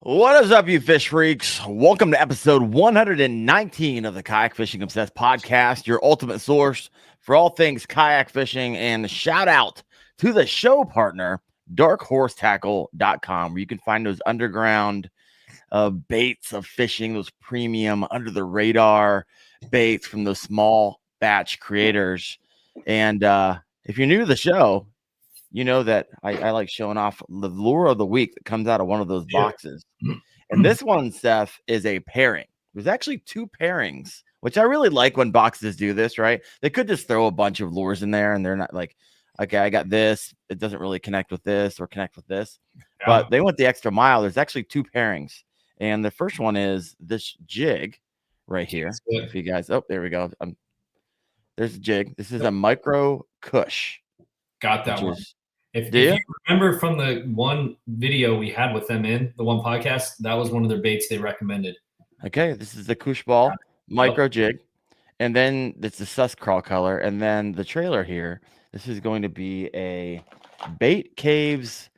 What is up, you fish freaks? Welcome to episode 119 of the Kayak Fishing Obsessed podcast, your ultimate source for all things kayak fishing. And shout out to the show partner, darkhorsetackle.com, where you can find those underground baits of fishing, those premium under the radar baits from those small batch creators. And if you're new to the show, you know that I like showing off the lure of the week that comes out of one of those boxes. And this one, Seth, is a pairing. There's actually two pairings, which I really like when boxes do this, right? They could just throw a bunch of lures in there and they're not like, okay, I got this. It doesn't really connect with this or connect with this. Yeah. But they went the extra mile. There's actually two pairings. And the first one is this jig right here. If you guys, oh, there we go. There's a jig. This is a micro Cush. Got that one. If you remember from the one video we had with them in the one podcast, that was one of their baits they recommended. Okay, this is the Cush ball micro jig, and then it's the sus crawl color, and then the trailer here. This is going to be a Bait Cave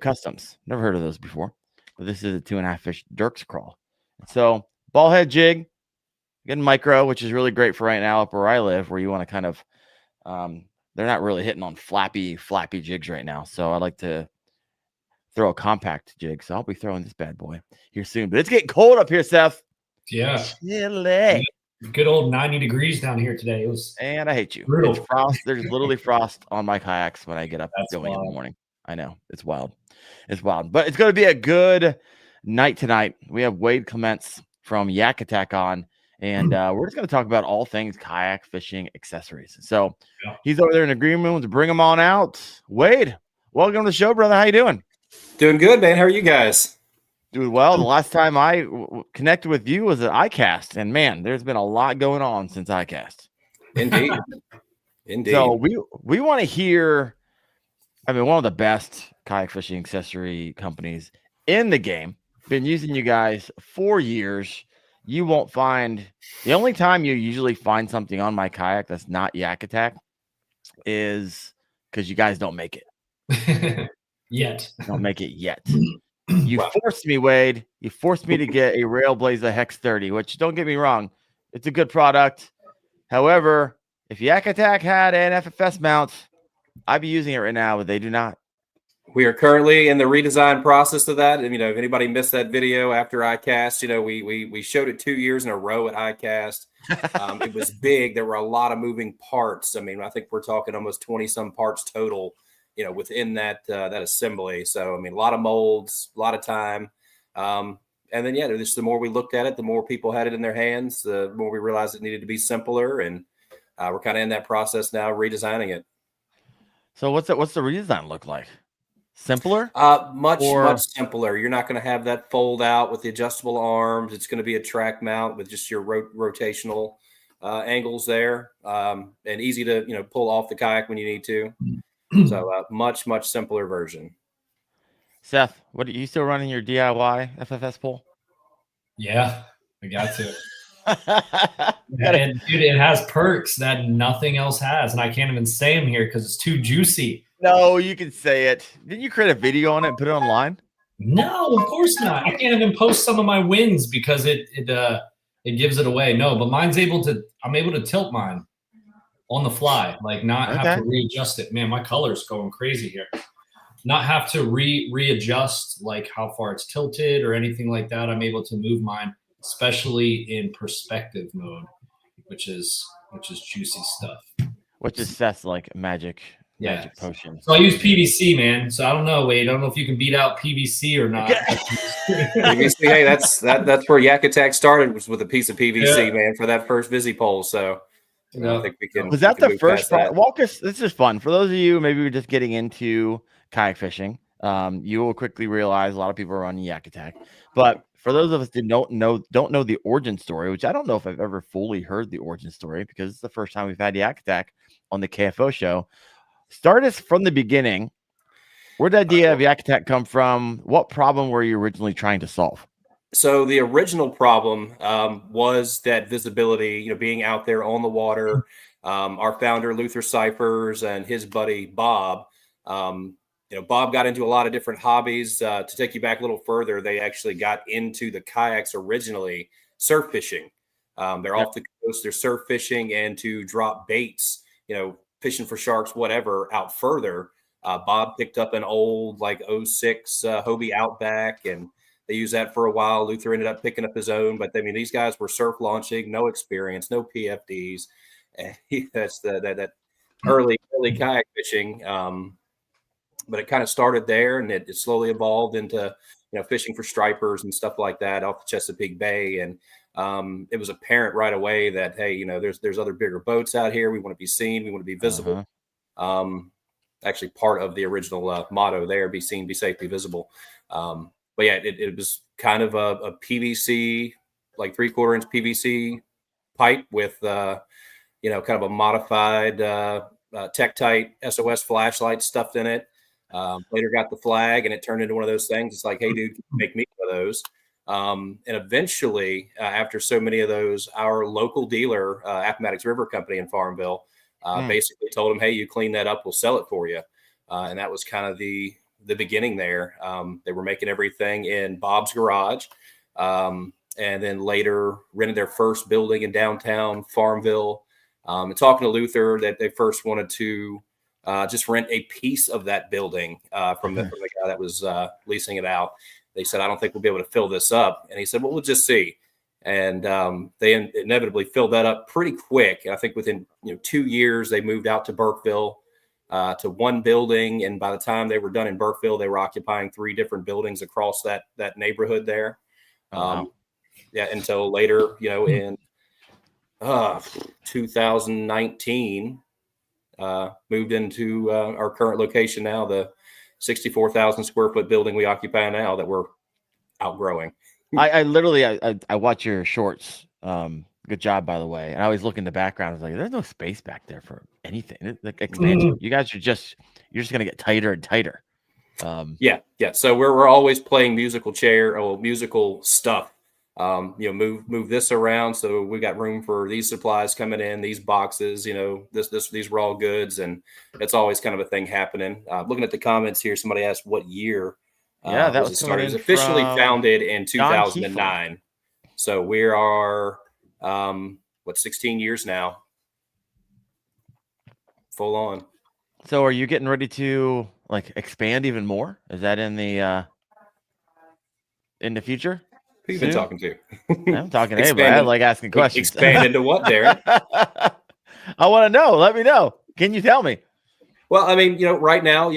Customs. Never heard of those before, but this is a 2.5 fish Dirk's crawl. So ball head jig, getting micro, which is really great for right now up where I live, where you want to kind of they're not really hitting on flappy jigs right now. So I like to throw a compact jig. So I'll be throwing this bad boy here soon. But it's getting cold up here, Seth. Yeah. Chilly. Good old 90 degrees down here today. It was and I hate you. Brutal. It's frost. There's literally frost on my kayaks when I get up going wild. in the morning. I know. It's wild. It's wild. But it's going to be a good night tonight. We have Wade Clements from Yak Attack on. And we're just going to talk about all things kayak fishing accessories. So he's over there in the green room to bring them on out. Wade, welcome to the show, brother. How you doing? Doing good, man. How are you guys? Doing well. The last time I connected with you was at iCast. And, man, there's been a lot going on since iCast. Indeed. Indeed. So we want to hear, one of the best kayak fishing accessory companies in the game. Been using you guys for years. You won't find the only time you usually find something on my kayak that's not Yak Attack is because you guys don't make it yet. Don't make it yet. You forced me, Wade. You forced me to get a Railblazer Hex 30, which don't get me wrong, it's a good product. However, if Yak Attack had an FFS mount, I'd be using it right now, but they do not. We are currently in the redesign process of that. And, if anybody missed that video after iCast, we showed it 2 years in a row at iCast. It was big. There were a lot of moving parts. I think we're talking almost 20 some parts total, within that assembly. So, a lot of molds, a lot of time. And then, just the more we looked at it, the more people had it in their hands, the more we realized it needed to be simpler. And we're kind of in that process now, redesigning it. So what's the redesign look like? Simpler? Much simpler. You're not going to have that fold out with the adjustable arms. It's going to be a track mount with just your rotational angles there, and easy to pull off the kayak when you need to. So much simpler version. Seth, what are you still running your DIY FFS pole? Yeah, I got to. And dude, it has perks that nothing else has, and I can't even say them here because it's too juicy. No, you can say it. Didn't you create a video on it and put it online? No, of course not. I can't even post some of my wins because it gives it away. No, but I'm able to tilt mine on the fly, like not have to readjust it. Man, my color's going crazy here. Not have to readjust like how far it's tilted or anything like that. I'm able to move mine, especially in perspective mode, which is juicy stuff. Which is Seth's like magic potion. So I use PVC, man. So I don't know, Wade. I don't know if you can beat out PVC or not. PVC, hey, that's where Yak Attack started, was with a piece of PVC, man, for that first Visi pole. So I think we can. Was that the first part? Walk us. This is fun for those of you maybe we're just getting into kayak fishing. You will quickly realize a lot of people are on Yak Attack, but for those of us that don't know the origin story, which I don't know if I've ever fully heard the origin story because it's the first time we've had Yak Attack on the KFO show. Start us from the beginning. Where did the idea of Yak Attack come from? What problem were you originally trying to solve? So the original problem was that visibility, being out there on the water. Our founder, Luther Cyphers, and his buddy, Bob, Bob got into a lot of different hobbies. To take you back a little further, they actually got into the kayaks originally, surf fishing. They're off the coast, they're surf fishing, and to drop baits, fishing for sharks, whatever, out further. Bob picked up an old like '06 Hobie Outback, and they used that for a while. Luther ended up picking up his own, but I mean, these guys were surf launching, no experience, no PFDs. And that's that early kayak fishing. But it kind of started there, and it slowly evolved into fishing for stripers and stuff like that off the Chesapeake Bay. And it was apparent right away that, hey, there's other bigger boats out here. We want to be seen. We want to be visible. Actually, part of the original motto there: "Be seen, be safe, be visible." But yeah, it was kind of a PVC, like 3/4 inch PVC pipe with kind of a modified Tektite SOS flashlight stuffed in it. Later got the flag, and it turned into one of those things. It's like, hey, dude, can you make me one of those? And eventually, after so many of those, our local dealer, Appomattox River Company in Farmville, basically told him, hey, you clean that up, we'll sell it for you. And that was kind of the beginning there. They were making everything in Bob's garage, and then later rented their first building in downtown Farmville. And talking to Luther, that they first wanted to just rent a piece of that building from the guy that was leasing it out. They said, I don't think we'll be able to fill this up. And he said, well, we'll just see. And they inevitably filled that up pretty quick. I think within 2 years, they moved out to Burkeville to one building. And by the time they were done in Burkeville, they were occupying 3 different buildings across that neighborhood there. Until later, in 2019, moved into our current location now, the 64,000 square foot building we occupy now that we're outgrowing. I literally watch your shorts. Good job, by the way. And I always look in the background. I was like, there's no space back there for anything. It's like expansion. You guys you're just going to get tighter and tighter. Yeah. So we're always playing musical stuff. Move this around. So we got room for these supplies coming in, these boxes, these raw goods. And it's always kind of a thing happening. Looking at the comments here, somebody asked what year. That was started. It was officially founded in 2009. So we are, 16 years now. Full on. So are you getting ready to expand even more? Is that in the future? Who you been talking to? I'm talking to anybody. I like asking questions. Expand into what, Darren? I want to know. Let me know. Can you tell me? Well, I mean, right now,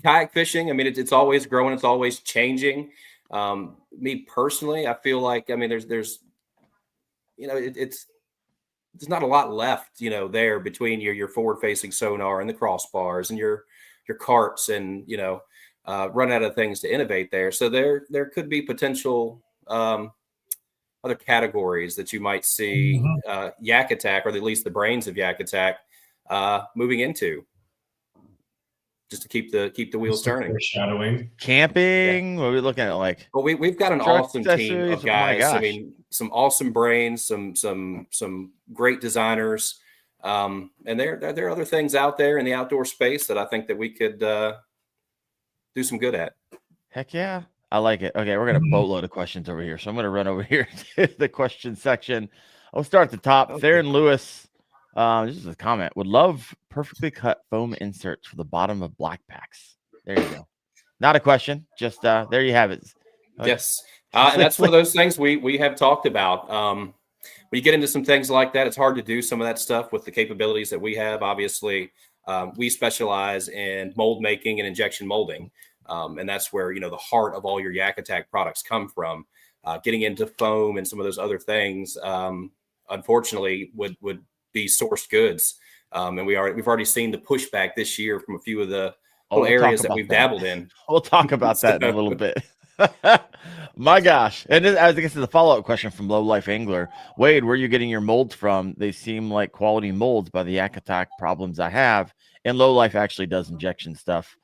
kayak fishing, I mean, it's always growing. It's always changing. Me personally, I feel like, I mean, there's it's not a lot left, there between your forward facing sonar and the crossbars and your carts and, run out of things to innovate there. So there could be potential other categories that you might see Yak Attack, or at least the brains of Yak Attack, moving into, just to keep the wheels turning. Foreshadowing. Camping. What are we looking at? Well, we've got an awesome team of guys. Oh, I mean, some awesome brains, some great designers, and there are other things out there in the outdoor space that I think that we could do some good at. Heck yeah. I like it. Okay, we're going to boatload of questions over here. So I'm going to run over here to the question section. I'll start at the top. Okay. Theron Lewis, this is a comment. Would love perfectly cut foam inserts for the bottom of black packs. There you go. Not a question. Just there you have it. Yes. And that's one of those things we have talked about. When you get into some things like that, it's hard to do some of that stuff with the capabilities that we have. Obviously, we specialize in mold making and injection molding. And that's where, the heart of all your Yak Attack products come from. Getting into foam and some of those other things, unfortunately, would be sourced goods. And we've already seen the pushback this year from a few of the areas that we've dabbled in. We'll talk about that in a little bit. My gosh. And I guess it's a follow-up question from Low Life Angler. Wade, where are you getting your molds from? They seem like quality molds by the Yak Attack problems I have. And Low Life actually does injection stuff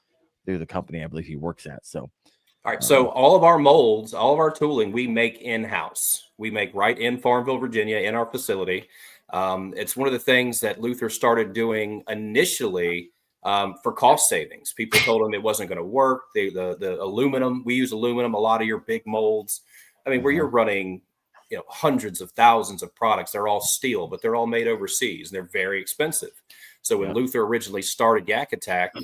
through the company I believe he works at. So, all right. So all of our molds, all of our tooling, we make in-house. We make right in Farmville, Virginia, in our facility. It's one of the things that Luther started doing initially for cost savings. People told them it wasn't going to work. The aluminum, we use aluminum, a lot of your big molds. I mean, where you're running, hundreds of thousands of products, they're all steel, but they're all made overseas and they're very expensive. So when Luther originally started Yak Attack,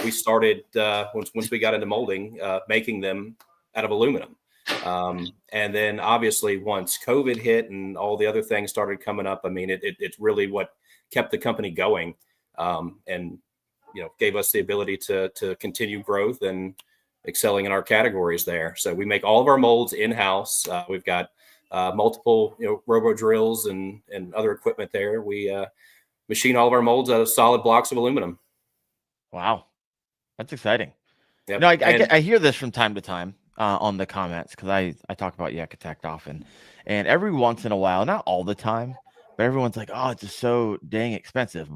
we started once we got into molding, making them out of aluminum. And then obviously once COVID hit and all the other things started coming up, I mean, it's really what kept the company going, and gave us the ability to continue growth and excelling in our categories there. So we make all of our molds in-house. We've got multiple robo drills and other equipment there. We machine all of our molds out of solid blocks of aluminum. Wow, that's exciting. Yep. No, I hear this from time to time on the comments, because I talk about Yak Attack often, and every once in a while, not all the time, but everyone's like, oh, it's just so dang expensive.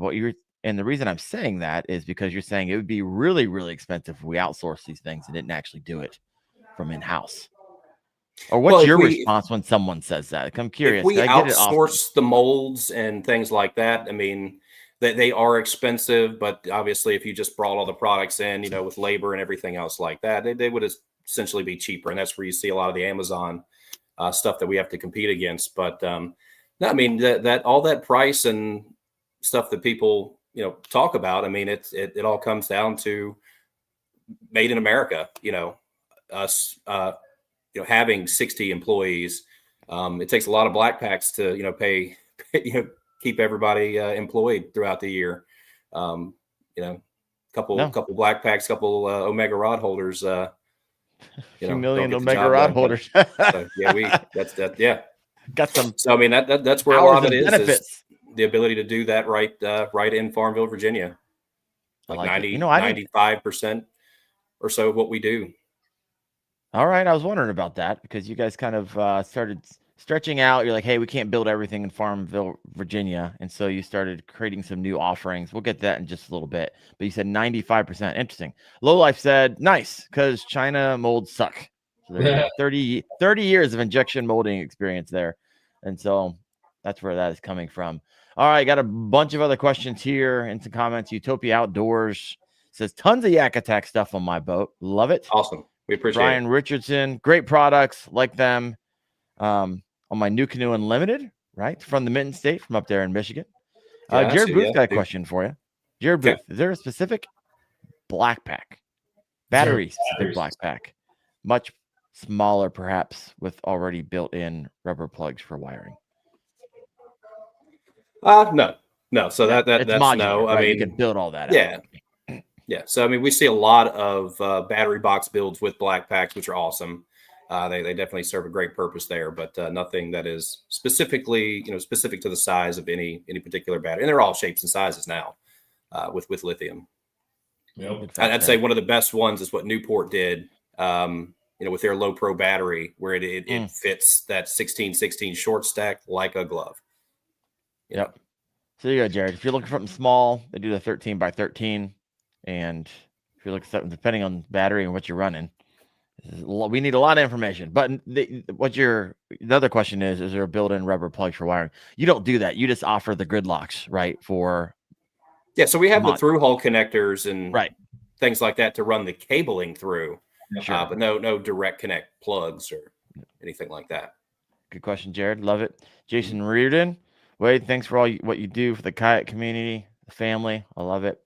And the reason I'm saying that is because you're saying it would be really, really expensive if we outsource these things and didn't actually do it from in-house. Or what's your response when someone says that? I'm curious. If we outsource the molds and things like that, I mean, they are expensive, but obviously if you just brought all the products in, with labor and everything else like that, they would essentially be cheaper. And that's where you see a lot of the Amazon stuff that we have to compete against. But no, I mean, that all that price and stuff that people talk about, I mean, it all comes down to made in America. Us having 60 employees, it takes a lot of black packs to pay keep everybody employed throughout the year. Couple black packs, couple Omega rod holders. 2 million Omega rod holders. So, yeah. Got some. So I mean that's where a lot of it is the ability to do that right in Farmville, Virginia. Like 95% or so of what we do. All right. I was wondering about that because you guys kind of started stretching out. You're like, hey, we can't build everything in Farmville, Virginia. And so you started creating some new offerings. We'll get to that in just a little bit. But you said 95%. Interesting. Lowlife said, nice, because China molds suck. So there's 30 years of injection molding experience there. And so that's where that is coming from. All right. Got a bunch of other questions here and some comments. Utopia Outdoors says, tons of Yak Attack stuff on my boat. Love it. Awesome. We appreciate Brian it. Richardson, great products, like them. On my new canoe Unlimited, right? From the Mitten State, from up there in Michigan. Jared Booth got a question for you. Jared Booth, is there a specific black pack, battery-specific black pack, much smaller perhaps, with already built-in rubber plugs for wiring? No. So that's modular, no. Right? I mean, you can build all that out. Yeah. Yeah. So, I mean, we see a lot of battery box builds with black packs, which are awesome. They definitely serve a great purpose there, but nothing that is specifically, specific to the size of any particular battery. And they're all shapes and sizes now with lithium. Yep. I'd say one of the best ones is what Newport did, with their low pro battery, where it fits that 16-16 short stack like a glove. Yep. So there you go, Jared. If you're looking for something small, they do the 13 by 13. And if you're looking for something, depending on battery and what you're running, we need a lot of information. But the other question is there a built-in rubber plug for wiring? You don't do that. You just offer the grid locks, right? So we have the through hole connectors and right things like that to run the cabling through, sure. But no direct connect plugs or anything like that. Good question, Jared. Love it. Jason Reardon, Wade, thanks for what you do for the kayak community, the family. I love it.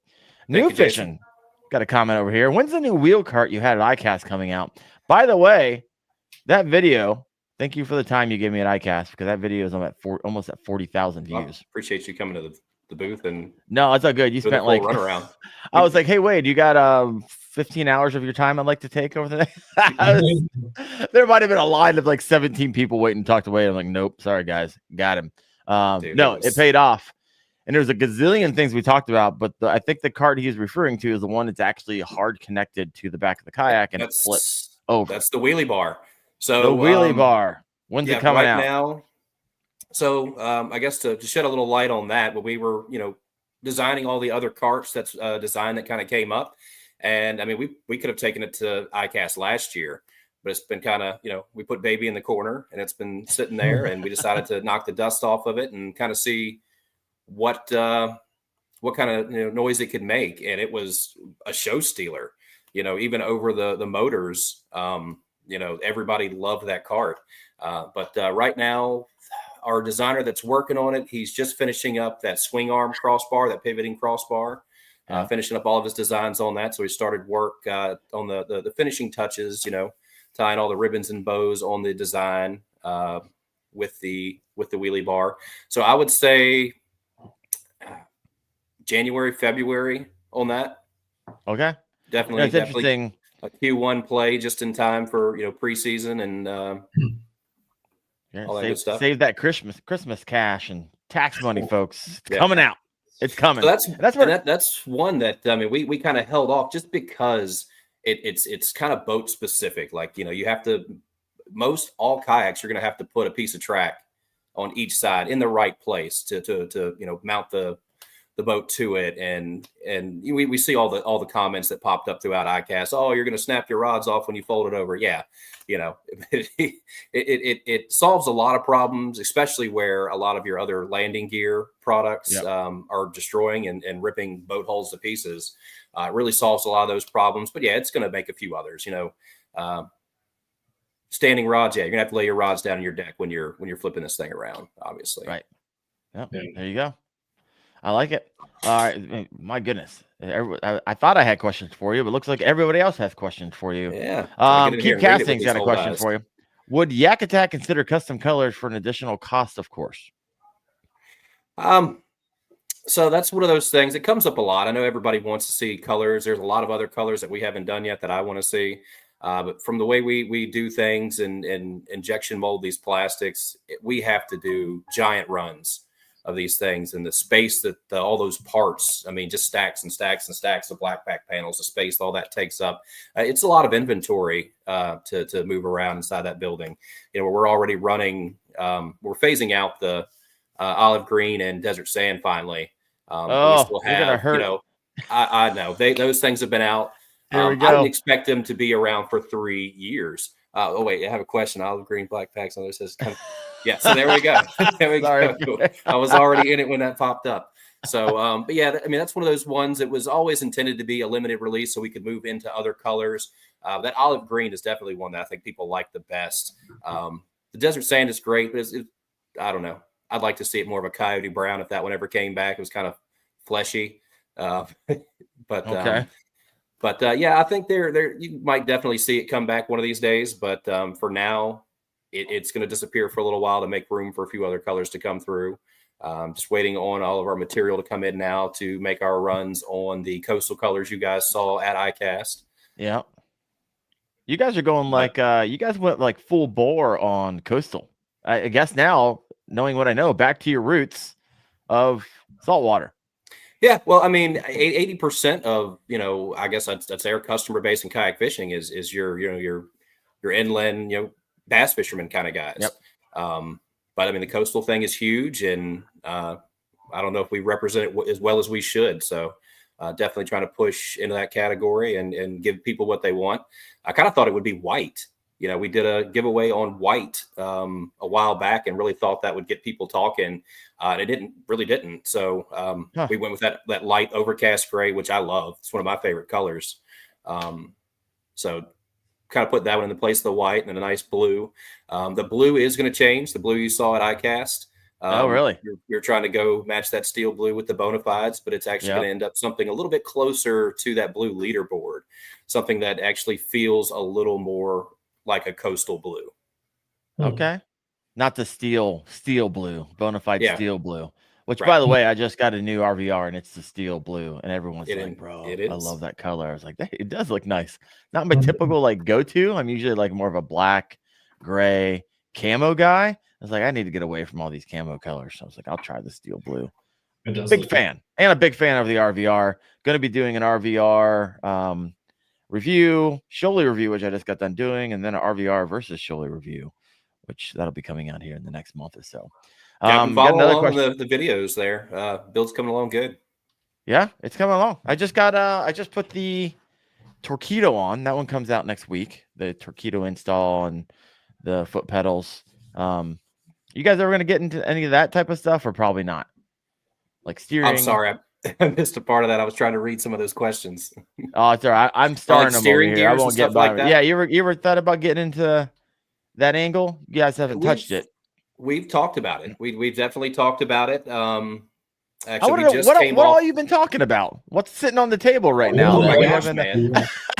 New fishing. Got a comment over here. When's the new wheel cart you had at ICAST coming out? By the way, that video, thank you for the time you gave me at ICAST, because that video is almost at 40,000 views. Well, appreciate you coming to the booth. And no, it's all good. You spent like runaround. I was like, hey, Wade, you got 15 hours of your time I'd like to take over the next. There might have been a line of like 17 people waiting to talk to Wade. I'm like, nope, sorry guys, got him. Dude, it paid off. And there's a gazillion things we talked about, but I think the cart he's referring to is the one that's actually hard connected to the back of the kayak and it flips over. That's the wheelie bar. So the wheelie bar. When's it coming out? Now. So I guess to shed a little light on that, but we were, designing all the other carts. That's a design that kind of came up. And I mean, we could have taken it to ICAST last year, but it's been kind of, we put baby in the corner and it's been sitting there and we decided to knock the dust off of it and kind of see what what kind of noise it could make, and it was a show stealer. Even over the motors. Everybody loved that cart. But right now, our designer that's working on it, he's just finishing up that swing arm crossbar, that pivoting crossbar. Finishing up all of his designs on that. So he started work on the finishing touches, tying all the ribbons and bows on the design with the wheelie bar. So I would say January, February on that. Okay. Definitely. That's interesting. A Q1 play just in time for, preseason and all that good stuff. Save that Christmas cash and tax money, folks. It's coming out. It's coming. So that's one that we kind of held off just because it's kind of boat specific. Like you have to all kayaks you're going to have to put a piece of track on each side in the right place to mount the boat to it, and we see all the comments that popped up throughout iCast. Oh, you're going to snap your rods off when you fold it over. Yeah, it solves a lot of problems, especially where a lot of your other landing gear products are destroying and ripping boat hulls to pieces. It really solves a lot of those problems. But yeah, it's going to make a few others. Standing rods. Yeah, you're gonna have to lay your rods down on your deck when you're flipping this thing around. Obviously, right. Yep. There you go. I like it. All right. My goodness. I thought I had questions for you, but it looks like everybody else has questions for you. Yeah. Keep Casting's got a question for you. Would Yak Attack consider custom colors for an additional cost, of course? So that's one of those things. It comes up a lot. I know everybody wants to see colors. There's a lot of other colors that we haven't done yet that I want to see. But from the way we do things and injection mold these plastics, we have to do giant runs of these things, and the space that all those parts, just stacks and stacks and stacks of black back panels, the space all that takes up. It's a lot of inventory to move around inside that building. We're already running, we're phasing out the olive green and desert sand finally. We still have, I know those things have been out. I didn't expect them to be around for 3 years. Oh wait, I have a question. Olive green, black packs. On this says, yeah. So there we go. There we go. I was already in it when that popped up. So, but yeah, that's one of those ones that was always intended to be a limited release, so we could move into other colors. That olive green is definitely one that I think people like the best. The desert sand is great, but I don't know. I'd like to see it more of a coyote brown if that one ever came back. It was kind of fleshy, but okay. Yeah, I think you might definitely see it come back one of these days. But for now, it's going to disappear for a little while to make room for a few other colors to come through. Just waiting on all of our material to come in now to make our runs on the coastal colors you guys saw at iCast. Yeah. You guys are going you guys went like full bore on coastal. I guess now, knowing what I know, back to your roots of saltwater. Yeah, well, 80% of I guess I'd say our customer base in kayak fishing is your inland bass fishermen kind of guys. Yep. But the coastal thing is huge, and I don't know if we represent it as well as we should. So definitely trying to push into that category and give people what they want. I kind of thought it would be white. We did a giveaway on white a while back and really thought that would get people talking. It really didn't. So we went with that light overcast gray, which I love. It's one of my favorite colors. So kind of put that one in the place of the white and then a nice blue. The blue is going to change. The blue you saw at iCast. Oh, really? You're trying to go match that steel blue with the bona fides, but it's actually going to end up something a little bit closer to that blue leaderboard, something that actually feels a little more like a coastal blue. Okay. Not the steel blue, bona fide steel blue, which by the way, I just got a new RVR and it's the steel blue, and everyone's like, bro, I love that color. I was like, it does look nice. Not my typical go-to. I'm usually more of a black, gray camo guy. I was like, I need to get away from all these camo colors. So I was like, I'll try the steel blue. Big fan. And a big fan of the RVR. Going to be doing an RVR review, Shoaly review, which I just got done doing, and then an RVR versus Shoaly review, which that'll be coming out here in the next month or so. Follow along the videos there. Build's coming along good. Yeah, it's coming along. I just put the Torpedo on. That one comes out next week. The Torpedo install and the foot pedals. You guys ever going to get into any of that type of stuff, or probably not? Like steering? I'm sorry. I missed a part of that. I was trying to read some of those questions. Oh, it's all right. I'm starting them over here. I won't get by. Like yeah, you ever thought about getting into that angle? You guys haven't touched it. We've talked about it. We've definitely talked about it. Actually, we just what all you been talking about? What's sitting on the table right now? Oh my gosh, man.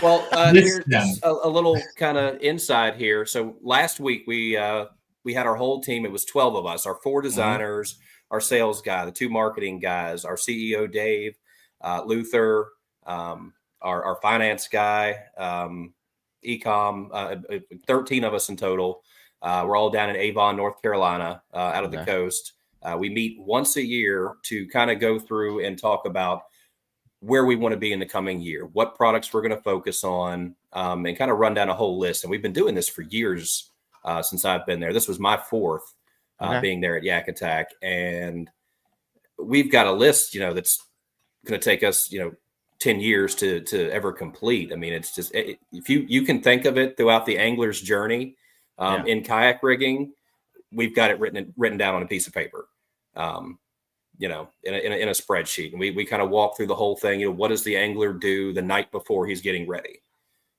Well, here's a little kind of inside here. So last week we had our whole team. It was 12 of us. Our 4 designers, our sales guy, the 2 marketing guys, our CEO Dave, Luther, our finance guy, ecom. 13 of us in total. We're all down in Avon, North Carolina, out of the coast. We meet once a year to kind of go through and talk about where we want to be in the coming year, what products we're going to focus on, and kind of run down a whole list. And we've been doing this for years since I've been there. This was my 4th being there at Yak Attack. And we've got a list, that's going to take us, 10 years to ever complete. I mean, it's just, if you can think of it throughout the angler's journey in kayak rigging, we've got it written down on a piece of paper, in a spreadsheet. And we kind of walk through the whole thing. What does the angler do the night before he's getting ready?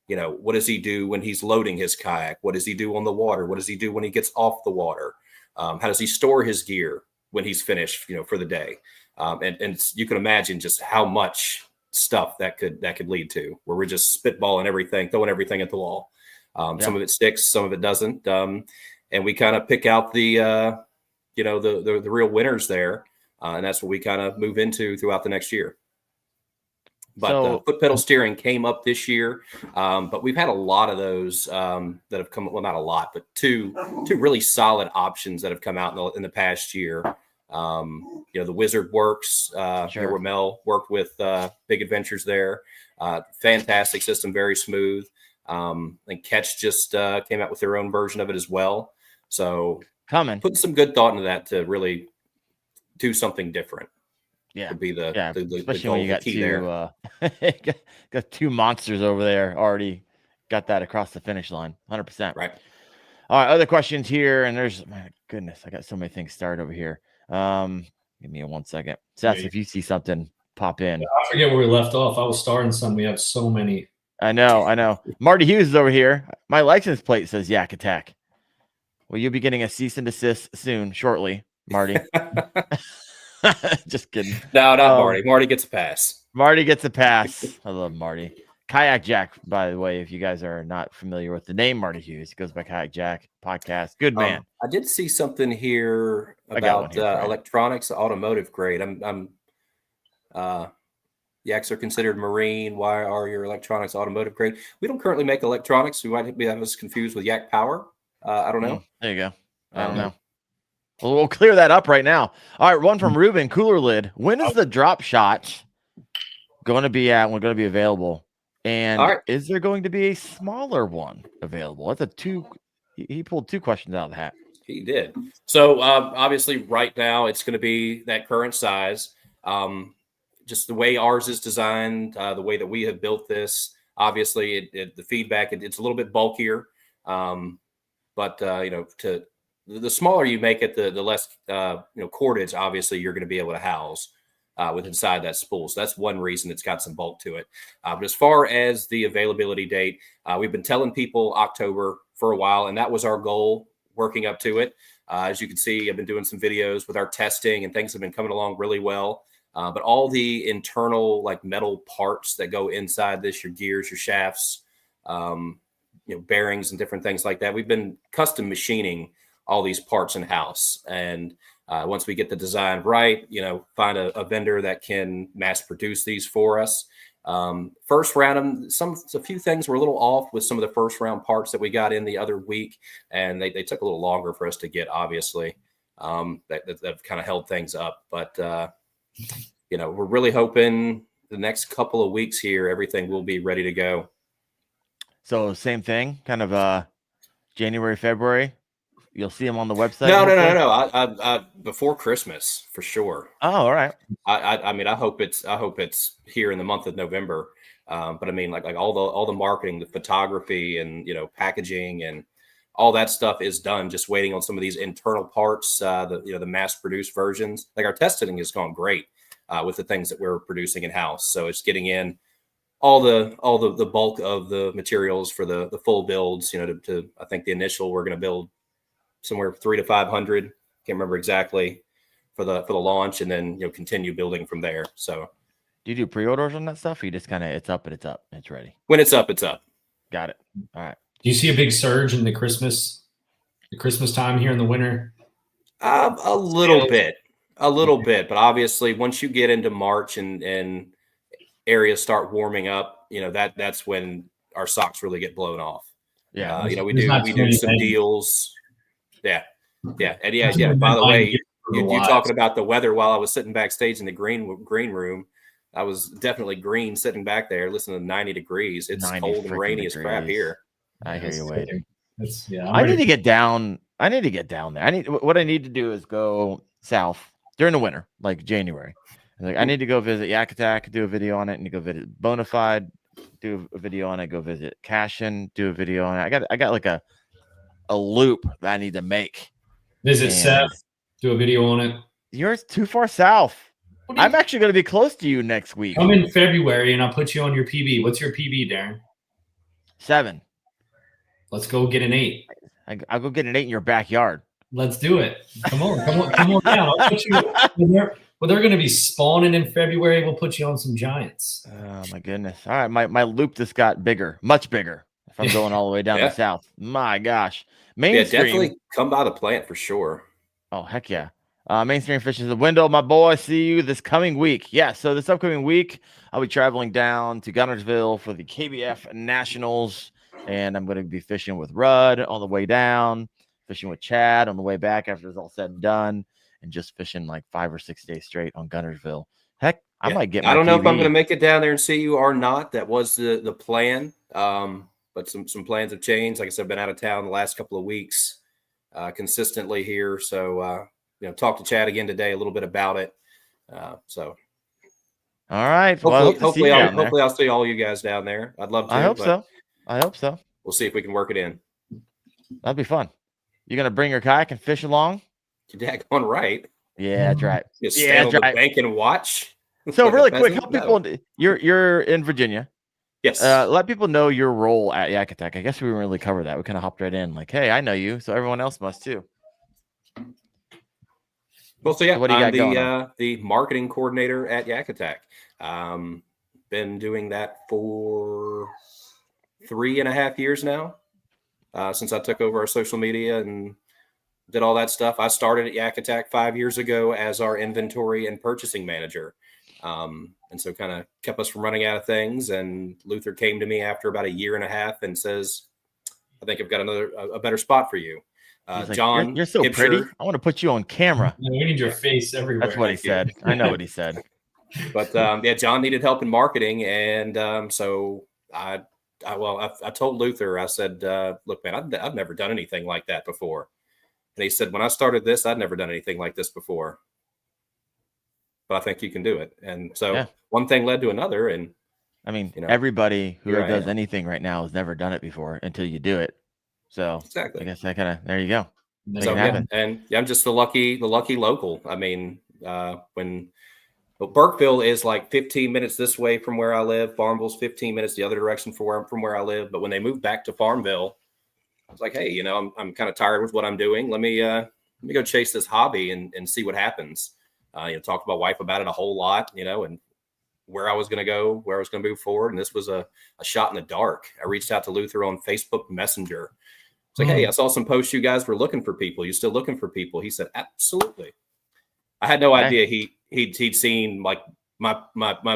What does he do when he's loading his kayak? What does he do on the water? What does he do when he gets off the water? How does he store his gear when he's finished, for the day? And you can imagine just how much stuff that could lead to, where we're just spitballing everything, throwing everything at the wall. Some of it sticks, some of it doesn't. And we kind of pick out the real winners there. And that's what we kind of move into throughout the next year. But foot pedal steering came up this year. But we've had a lot of those that have come, well, not a lot, but two really solid options that have come out in the past year. The Wizard works, where Mel worked with Big Adventures there. Fantastic system, very smooth. And Catch just came out with their own version of it as well. So putting some good thought into that to really do something different. Would be especially when you got two, got 2 monsters over there already got that across the finish line, 100%. Right. All right, other questions here, and there's, my goodness, I got so many things started over here. Give me 1 second, Seth. If you see something, pop in. I forget where we left off. I was starting some. We have so many. I know. Marty Hughes is over here. My license plate says Yak Attack. Well, you'll be getting a cease and desist shortly, Marty. Just kidding. No, not Marty. Marty gets a pass. Marty gets a pass. I love Marty. Kayak Jack, by the way, if you guys are not familiar with the name Marty Hughes, he goes by Kayak Jack podcast. Good man. I did see something here about electronics, automotive grade. Yaks are considered marine. Why are your electronics automotive grade? We don't currently make electronics. We might have us confused with Yak Power. I don't know. There you go. I don't know. Well, we'll clear that up right now. All right, one from Ruben, Cooler Lid. When is the drop shot going to be at? We're going to be available. And is there going to be a smaller one available? That's he pulled 2 questions out of the hat. He did. So obviously right now it's going to be that current size. Just the way ours is designed, the way that we have built this, obviously the feedback, it's a little bit bulkier. But the smaller you make it, the less, cordage, obviously you're going to be able to house with inside that spool. So that's one reason it's got some bulk to it. But as far as the availability date, we've been telling people October for a while, and that was our goal working up to it. As you can see, I've been doing some videos with our testing, and things have been coming along really well. But all the internal metal parts that go inside this, your gears, your shafts, bearings and different things like that, we've been custom machining all these parts in house. And once we get the design right, find a vendor that can mass produce these for us. First round, a few things were a little off with some of the first round parts that we got in the other week, and they took a little longer for us to get, obviously. That kind of held things up. But we're really hoping the next couple of weeks here, everything will be ready to go. So same thing, kind of January, February. You'll see them on the website. No. I before Christmas for sure. Oh, all right. I mean, I hope it's here in the month of November. But I mean, like all the marketing, the photography, and packaging and all that stuff is done. Just waiting on some of these internal parts. The mass produced versions. Like our testing has gone great. with the things that we're producing in house. So it's getting in all the bulk of the materials for the full builds. You know, to I think the initial we're going to build somewhere 300 to 500. Can't remember exactly for the launch, and then continue building from there. So. Do you do pre-orders on that stuff? Or you just kind of it's up and it's ready. When it's up, it's up. Got it. All right. Do you see a big surge in the Christmas time here in the winter? A little bit, but obviously once you get into March and areas start warming up, that's when our socks really get blown off. Yeah. We do some deals. Yeah. And by the way, you talking about the weather while I was sitting backstage in the green room. I was definitely green sitting back there listening to 90 degrees. It's cold and rainy as crap here. I hear you, Wade. I need to get down. I need to get down there. What I need to do is go south during the winter, like January. I need to go visit Yak Attack, do a video on it, and go visit Bonafide, do a video on it, go visit Cashin, do a video on it. I got like a loop that I need to make. Visit Seth, do a video on it. You're too far south. I'm actually going to be close to you next week. Come in February and I'll put you on your PB. What's your PB, Darren? 7. Let's go get an 8. I'll go get an 8 in your backyard. Let's do it. Come on down. I'll put you. Well, they're going to be spawning in February. We'll put you on some giants. Oh my goodness! All right, my loop just got bigger, much bigger. If I'm going all the way down the south, my gosh, mainstream. Definitely come by the plant for sure. Oh heck yeah! Mainstream Fishing is Wendell, my boy. See you this coming week. Yeah, so this upcoming week, I'll be traveling down to Guntersville for the KBF Nationals, and I'm going to be fishing with Rudd on the way down, fishing with Chad on the way back after it's all said and done, and just fishing like 5 or 6 days straight on Guntersville. Heck, I might get. I don't know if I'm going to make it down there and see you or not. That was the plan, but some plans have changed. Like I said, I've been out of town the last couple of weeks, consistently here, so. Talk to Chad again today a little bit about it. So, all right. Hopefully I'll see all you guys down there. I'd love to. I hope so. We'll see if we can work it in. That'd be fun. You gonna bring your kayak and fish along? You're daggone right. Yeah, that's right. Just stand on the bank and watch. So really quick, help people. You're in Virginia. Yes. Let people know your role at Yak Attack. I guess we didn't really cover that. We kind of hopped right in, like, hey, I know you, so everyone else must too. Well, so I'm the marketing coordinator at Yak Attack. Been doing that for 3.5 years now, since I took over our social media and did all that stuff. I started at Yak Attack 5 years ago as our inventory and purchasing manager. And so kind of kept us from running out of things. And Luther came to me after about 1.5 years and says, I think I've got a better spot for you. Like, John, you're so pretty. I want to put you on camera. We need your face everywhere. That's what he said. I know what he said. But John needed help in marketing, and so I told Luther, I said, look, man, I've never done anything like that before. And he said, when I started this, I'd never done anything like this before. But I think you can do it. And so one thing led to another, and I mean, everybody who does anything right now has never done it before until you do it. So exactly. I guess that kind of there you go. So, I'm just the lucky local. I mean, Burkeville is like 15 minutes this way from where I live. Farmville's 15 minutes the other direction from where I live. But when they moved back to Farmville, I was like, hey, I'm kind of tired with what I'm doing. Let me go chase this hobby and see what happens. Talked to my wife about it a whole lot, and where I was going to go, where I was going to move forward. And this was a shot in the dark. I reached out to Luther on Facebook Messenger. It's like, hey, I saw some posts you guys were looking for people. You still looking for people? He said, absolutely. I had no idea he'd seen like my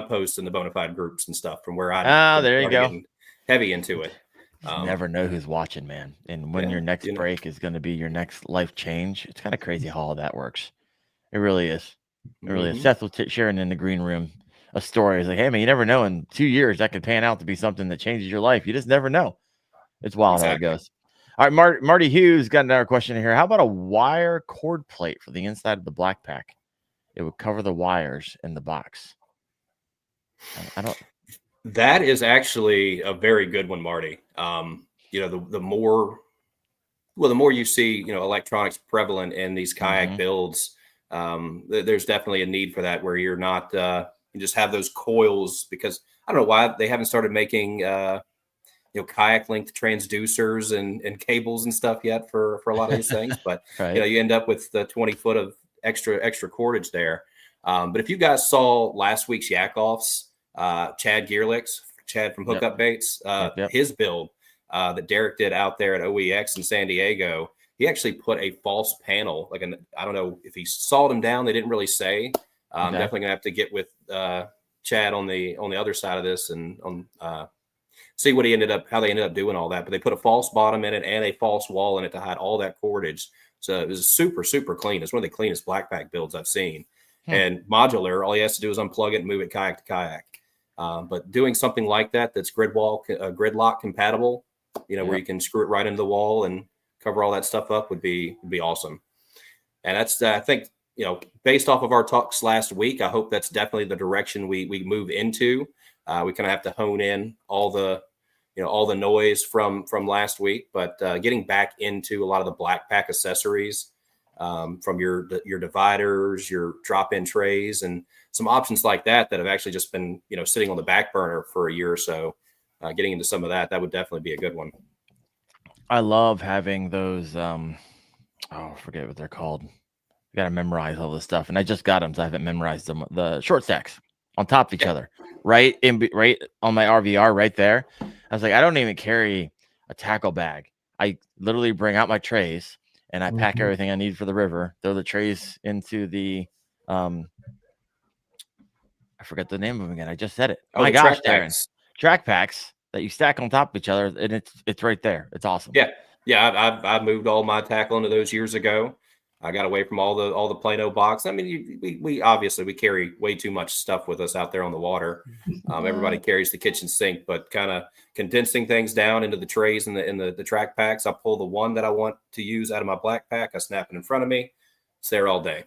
posts in the Bonafide groups and stuff from where I there you go. Heavy into it. You never know who's watching, man. And when your next break is going to be your next life change. It's kind of crazy how all that works. It really is. It really is. Seth was sharing in the green room a story. He's like, hey man, you never know. In 2 years, that could pan out to be something that changes your life. You just never know. It's wild how it goes. All right, Marty Hughes got another question here. How about a wire cord plate for the inside of the black pack? It would cover the wires in the box. I don't. That is actually a very good one, Marty. The more you see, electronics prevalent in these kayak builds, There's definitely a need for that where you're not you just have those coils, because I don't know why they haven't started making kayak length transducers and cables and stuff yet for a lot of these things, but Right. you end up with the 20 foot of extra cordage there. But if you guys saw last week's Yak Offs, Chad from Hookup Baits, his build that Derek did out there at OEX in San Diego, he actually put a false panel, I don't know if he sawed them down. They didn't really say. I'm definitely gonna have to get with Chad on the other side of this and see how they ended up doing all that. But they put a false bottom in it and a false wall in it to hide all that cordage. So it was super, super clean. It's one of the cleanest black pack builds I've seen. And modular, all he has to do is unplug it and move it kayak to kayak. But doing something like that's gridlock compatible, where you can screw it right into the wall and cover all that stuff up would be awesome. And that's, I think, based off of our talks last week, I hope that's definitely the direction we move into. We kind of have to hone in all the noise from last week, but getting back into a lot of the black pack accessories, from your dividers, your drop-in trays, and some options like that have actually just been, sitting on the back burner for a year or so. Getting into some of that would definitely be a good one. I love having those. I forget what they're called. You got to memorize all this stuff, and I just got them, so I haven't memorized them. The short stacks on top of each other, right on my RVR, right there. I was like, I don't even carry a tackle bag. I literally bring out my trays and I pack everything I need for the river. Throw the trays into the I forget the name of them again. I just said it. Oh my gosh, Darren. Track packs that you stack on top of each other, and it's right there. It's awesome. Yeah. I moved all my tackle into those years ago. I got away from all the Plano box. I mean, we obviously carry way too much stuff with us out there on the water. Everybody carries the kitchen sink, but kind of condensing things down into the trays and the track packs. I pull the one that I want to use out of my black pack. I snap it in front of me. It's there all day.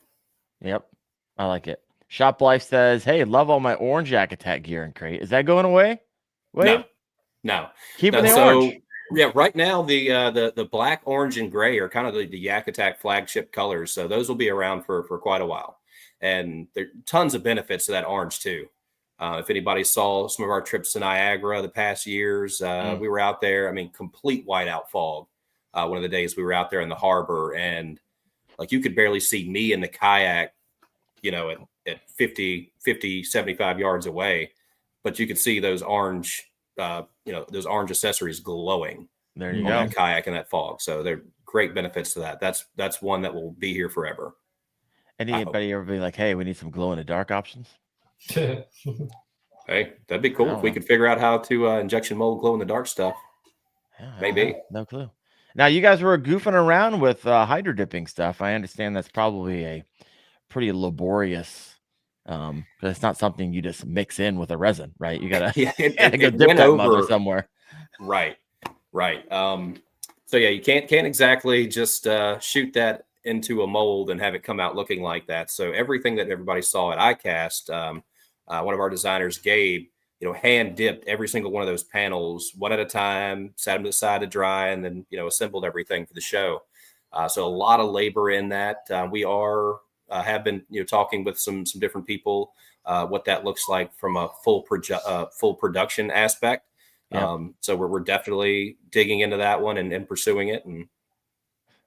Yep, I like it. Shop Life says, "Hey, love all my orange Yak Attack gear and crate. Is that going away? Wait, no. Keeping the orange." Yeah, right now the black, orange, and gray are kind of the Yak Attack flagship colors. So those will be around for quite a while. And there are tons of benefits to that orange too. If anybody saw some of our trips to Niagara the past years, we were out there. I mean, complete whiteout fog. One of the days we were out there in the harbor, and like you could barely see me in the kayak, at 50, 75 yards away, but you could see those orange those orange accessories glowing there you on go. That kayak in that fog. So they're great benefits to that. That's one that will be here forever. Anybody ever be like, "Hey, we need some glow in the dark options"? Hey, that'd be cool if we could figure out how to injection mold glow in the dark stuff. Yeah, maybe. No clue. Now you guys were goofing around with hydro dipping stuff. I understand that's probably a pretty laborious, because it's not something you just mix in with a resin, right? You gotta, go dip that mother somewhere. Right. So yeah, you can't exactly just shoot that into a mold and have it come out looking like that. So everything that everybody saw at ICAST, one of our designers, Gabe, hand dipped every single one of those panels one at a time, sat them to the side to dry, and then assembled everything for the show. So a lot of labor in that. We have been talking with some different people what that looks like from a full production aspect. Yeah. So we're definitely digging into that one and pursuing it. And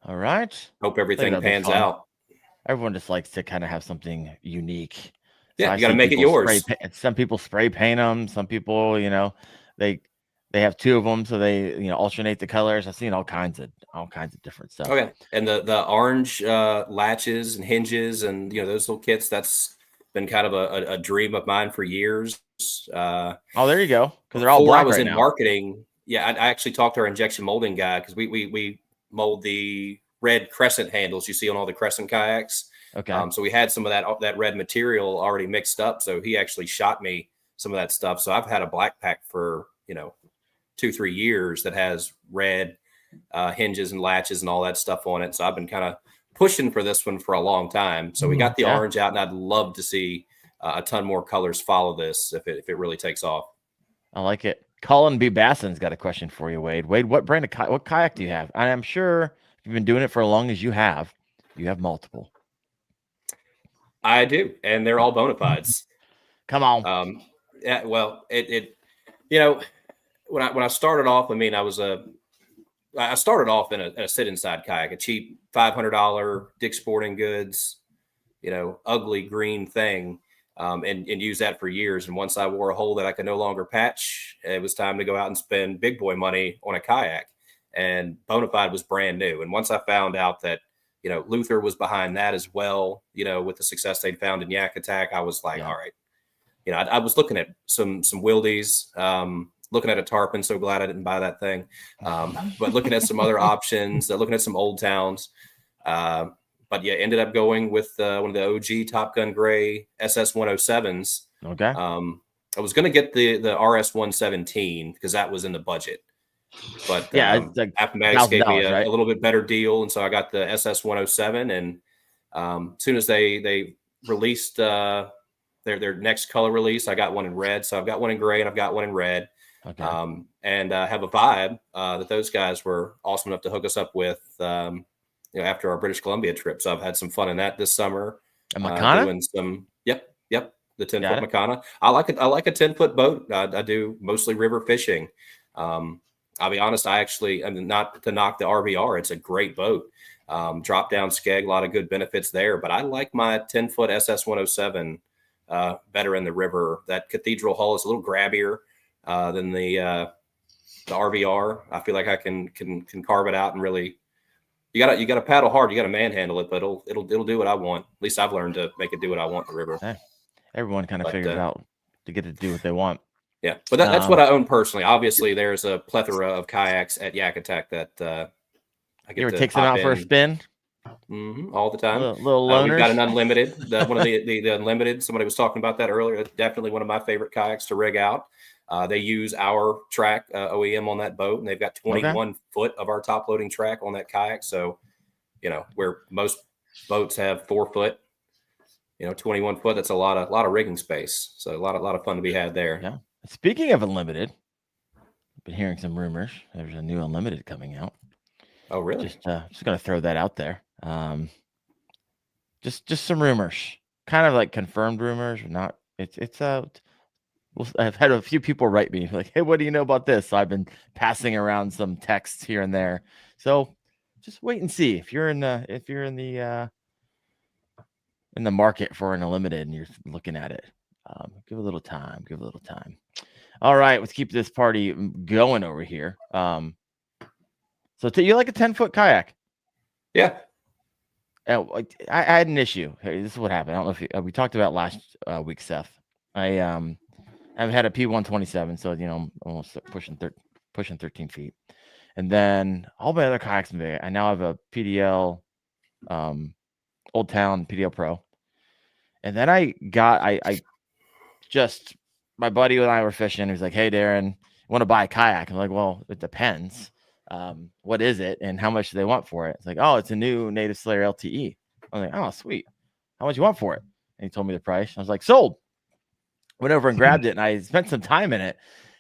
all right, hope everything pans out. Everyone just likes to kind of have something unique. Yeah, so you got to make it yours. Some people spray paint them. Some people, they have two of them, so they alternate the colors. I've seen all kinds of different stuff. Okay, and the orange latches and hinges and those little kits, that's been kind of a dream of mine for years. Oh, there you go. Because they're all black. I was in marketing. Yeah, I actually talked to our injection molding guy because we mold the red crescent handles you see on all the crescent kayaks. Okay. So we had some of that red material already mixed up. So he actually shot me some of that stuff. So I've had a black pack for 2-3 years that has red hinges and latches and all that stuff on it. So I've been kind of pushing for this one for a long time. So we got the orange out, and I'd love to see a ton more colors follow this if it really takes off. I like it. Colin B. Basson's got a question for you, Wade. Wade, what brand of what kayak do you have? I'm sure you've been doing it for as long as you have multiple. I do, and they're all bona fides. Come on. Yeah, well, you know, when I started off, I mean, I started off in a sit inside kayak, a cheap $500 Dick's Sporting Goods, ugly green thing, and use that for years. And once I wore a hole that I could no longer patch, it was time to go out and spend big boy money on a kayak. And Bonafide was brand new. And once I found out that, Luther was behind that as well, with the success they'd found in Yak Attack, I was like, all right. I was looking at some Wildies, looking at a tarpon. So glad I didn't buy that thing. But looking at some other options, looking at some Old Towns. But yeah, ended up going with one of the OG Top Gun Gray SS 107s. Okay. I was going to get the RS 117 because that was in the budget. But yeah, it's like Appomattox gave me a little bit better deal, and so I got the SS 107. And as soon as they released their next color release, I got one in red. So I've got one in gray and I've got one in red. Okay. And have a vibe that those guys were awesome enough to hook us up with. After our British Columbia trip, so I've had some fun in that this summer. A Makana? Doing some, yep, the 10-foot Makana. I like a 10-foot boat. I do mostly river fishing. I'll be honest, not to knock the RVR, it's a great boat. Drop down skeg, a lot of good benefits there. But I like my 10-foot SS 107 better in the river. That cathedral hull is a little grabbier than the RVR. I feel like I can carve it out and really. You gotta paddle hard. You gotta manhandle it, but it'll do what I want. At least I've learned to make it do what I want in the river. Hey, everyone kind of figures out to get it to do what they want. Yeah, but that's what I own personally. Obviously, there's a plethora of kayaks at Yak Attack that I get to take them out for a spin. All the time. Little loners. We've got an unlimited. One of the unlimited. Somebody was talking about that earlier. That's definitely one of my favorite kayaks to rig out. They use our track OEM on that boat, and they've got 21 foot of our top loading track on that kayak. So, where most boats have 4 foot, 21 foot, that's a lot of rigging space. So a lot of fun to be had there. Yeah. Speaking of unlimited, I've been hearing some rumors. There's a new unlimited coming out. Oh, really? Just gonna throw that out there. Just some rumors, kind of like confirmed rumors, or not. It's out. I've had a few people write me like, "Hey, what do you know about this?" So I've been passing around some texts here and there. So just wait and see if you're in the market for an unlimited and you're looking at it. Give a little time. All right, let's keep this party going over here. So you like a 10-foot kayak? Yeah. I had an issue. Hey, this is what happened. I don't know if we talked about last week, Seth. I've had a P127, so almost pushing 13 feet, and then all my other kayaks. I now have a PDL, Old Town PDL Pro, and then I just my buddy and I were fishing. He was like, "Hey, Darren, want to buy a kayak?" I'm like, "Well, it depends. What is it, and how much do they want for it?" It's like, "Oh, it's a new Native Slayer LTE." I was like, "Oh, sweet. How much you want for it?" And he told me the price. I was like, "Sold." Went over and grabbed it, and I spent some time in it.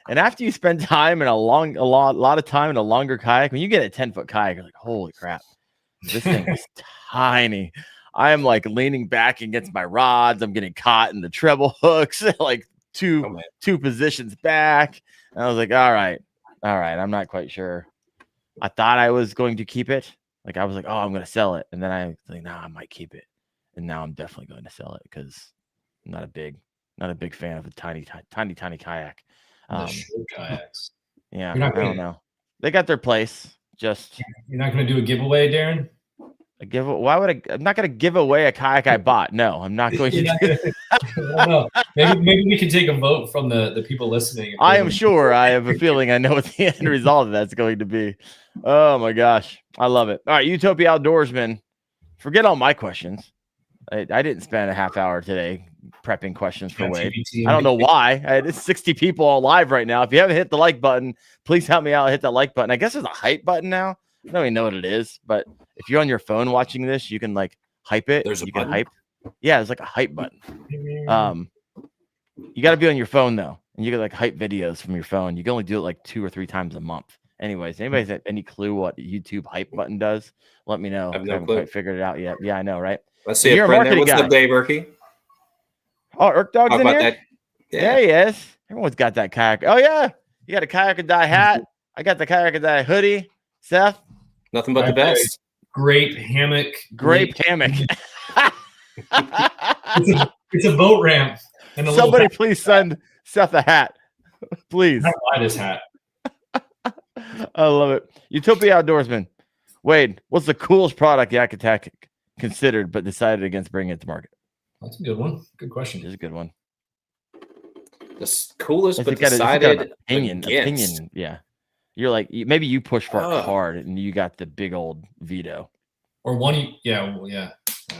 And after you spend time in a lot of time in a longer kayak, when you get a 10-foot kayak, you're like, holy crap, this thing is tiny. I am like leaning back against my rods. I'm getting caught in the treble hooks, like two positions back. And I was like, all right, I'm not quite sure. I thought I was going to keep it. Like I was like, oh, I'm going to sell it. And then I was like, I might keep it. And now I'm definitely going to sell it because I'm not a big fan of a tiny kayak. Kayaks. Yeah, I don't know. They got their place. Just you're not going to do a giveaway, Darren? Why would I'm not going to give away a kayak I bought. No, I'm not going to. No. Maybe we can take a vote from the people listening. I am sure. I have a feeling I know what the end result of that's going to be. Oh my gosh, I love it. All right, Utopia Outdoorsman. Forget all my questions. I didn't spend a half hour today prepping questions for Wade. I don't know why. It's 60 people all live right now. If you haven't hit the like button, please help me out. Hit that like button. I guess there's a hype button now. I don't even know what it is, but if you're on your phone watching this, you can like hype it. You can hype. Yeah, it's like a hype button. You got to be on your phone though, and you can like hype videos from your phone. You can only do it like 2 or 3 times a month. Anyways, anybody have any clue what YouTube hype button does? Let me know. I haven't quite figured it out yet. Yeah, I know, right? Let's see You're a a friend there. marketing What's guy. up, Dave Erkey? Oh, Irk Dog's Talk in about here? that. Yeah, he is. Everyone's got that kayak. Oh, yeah. You got a Kayak and Die hat. I got the Kayak and Die hoodie. Seth? Nothing but the best. Great hammock. Grape hammock. It's a boat ramp. And a Somebody please send Seth a hat. Please. I buy this hat. I love it. Utopia Outdoorsman. Wade, what's the coolest product Yak Attack considered but decided against bringing it to market? That's a good one. Good question. It's a good one. The coolest, It's but got decided opinion. Yeah. You're like, maybe you push for it hard and you got the big old veto. Or one. Yeah. Well, yeah.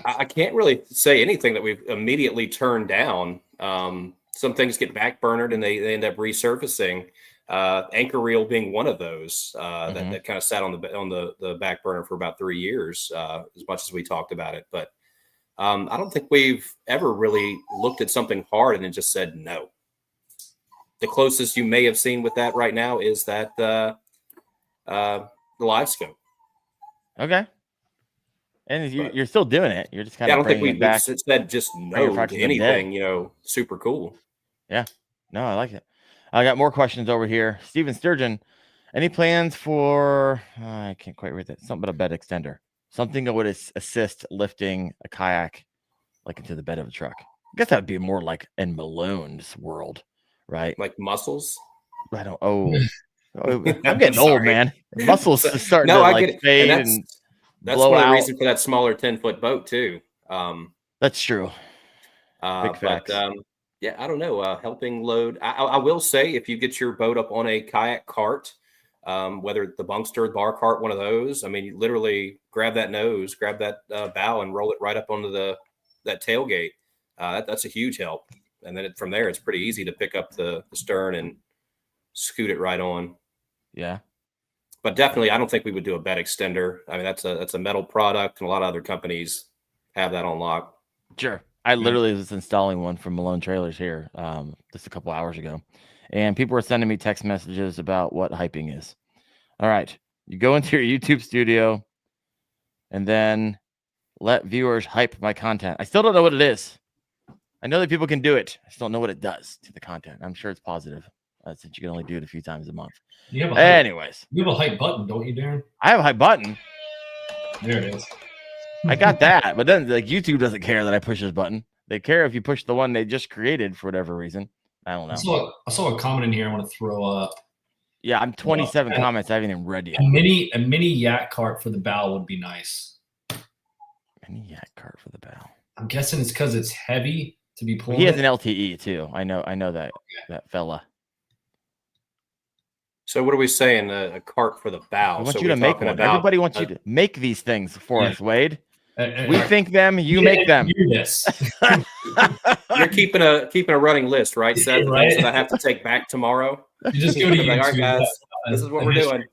I can't really say anything that we've immediately turned down. Some things get backburnered and they end up resurfacing. Anchor reel being one of those that kind of sat on the back burner for about 3 years, as much as we talked about it. But I don't think we've ever really looked at something hard and then just said no. The closest you may have seen with that right now is that the live scope. Okay. And you're still doing it. You're just kind of I don't think we've said just no to anything, super cool. Yeah. No, I like it. I got more questions over here. Steven Sturgeon, any plans for, I can't quite read that, something about a bed extender. Something that would assist lifting a kayak like into the bed of a truck. I guess that would be more like in Malone's world, right? Like muscles? I don't, I'm getting old, man. Muscles is starting to like fade and that's blow one of the out. reasons for that smaller 10-foot boat too. That's true. Big facts. But yeah, I don't know. Helping load. I will say, if you get your boat up on a kayak cart, whether the Bunkster, bar cart, one of those, I mean, you literally grab that nose, grab that bow, and roll it right up onto that tailgate. That's a huge help. And then from there, it's pretty easy to pick up the stern and scoot it right on. Yeah. But definitely, I don't think we would do a bed extender. I mean, that's a metal product, and a lot of other companies have that on lock. Sure. I literally was installing one from Malone Trailers here just a couple hours ago, and people were sending me text messages about what hyping is. All right. You go into your YouTube studio and then let viewers hype my content. I still don't know what it is. I know that people can do it. I still don't know what it does to the content. I'm sure it's positive since you can only do it a few times a month. Anyways. You have a hype button, don't you, Darren? I have a hype button. There it is. I got that, but then like YouTube doesn't care that I push this button. They care if you push the one they just created for whatever reason. I don't know. I saw a comment in here I want to throw up. Yeah, I'm 27 comments. I haven't even read yet. A mini yak cart for the bow would be nice. Mini yak cart for the bow. I'm guessing it's because it's heavy to be pulling. He has an LTE too. I know that fella. So what are we saying? A cart for the bow. I want you to make one. Everybody wants you to make these things for us, Wade. We think them, you make them. Yes. You're keeping a running list, right, Seth? Right. Things that I have to take back tomorrow. You just go to YouTube. All right, guys, this is what we're doing.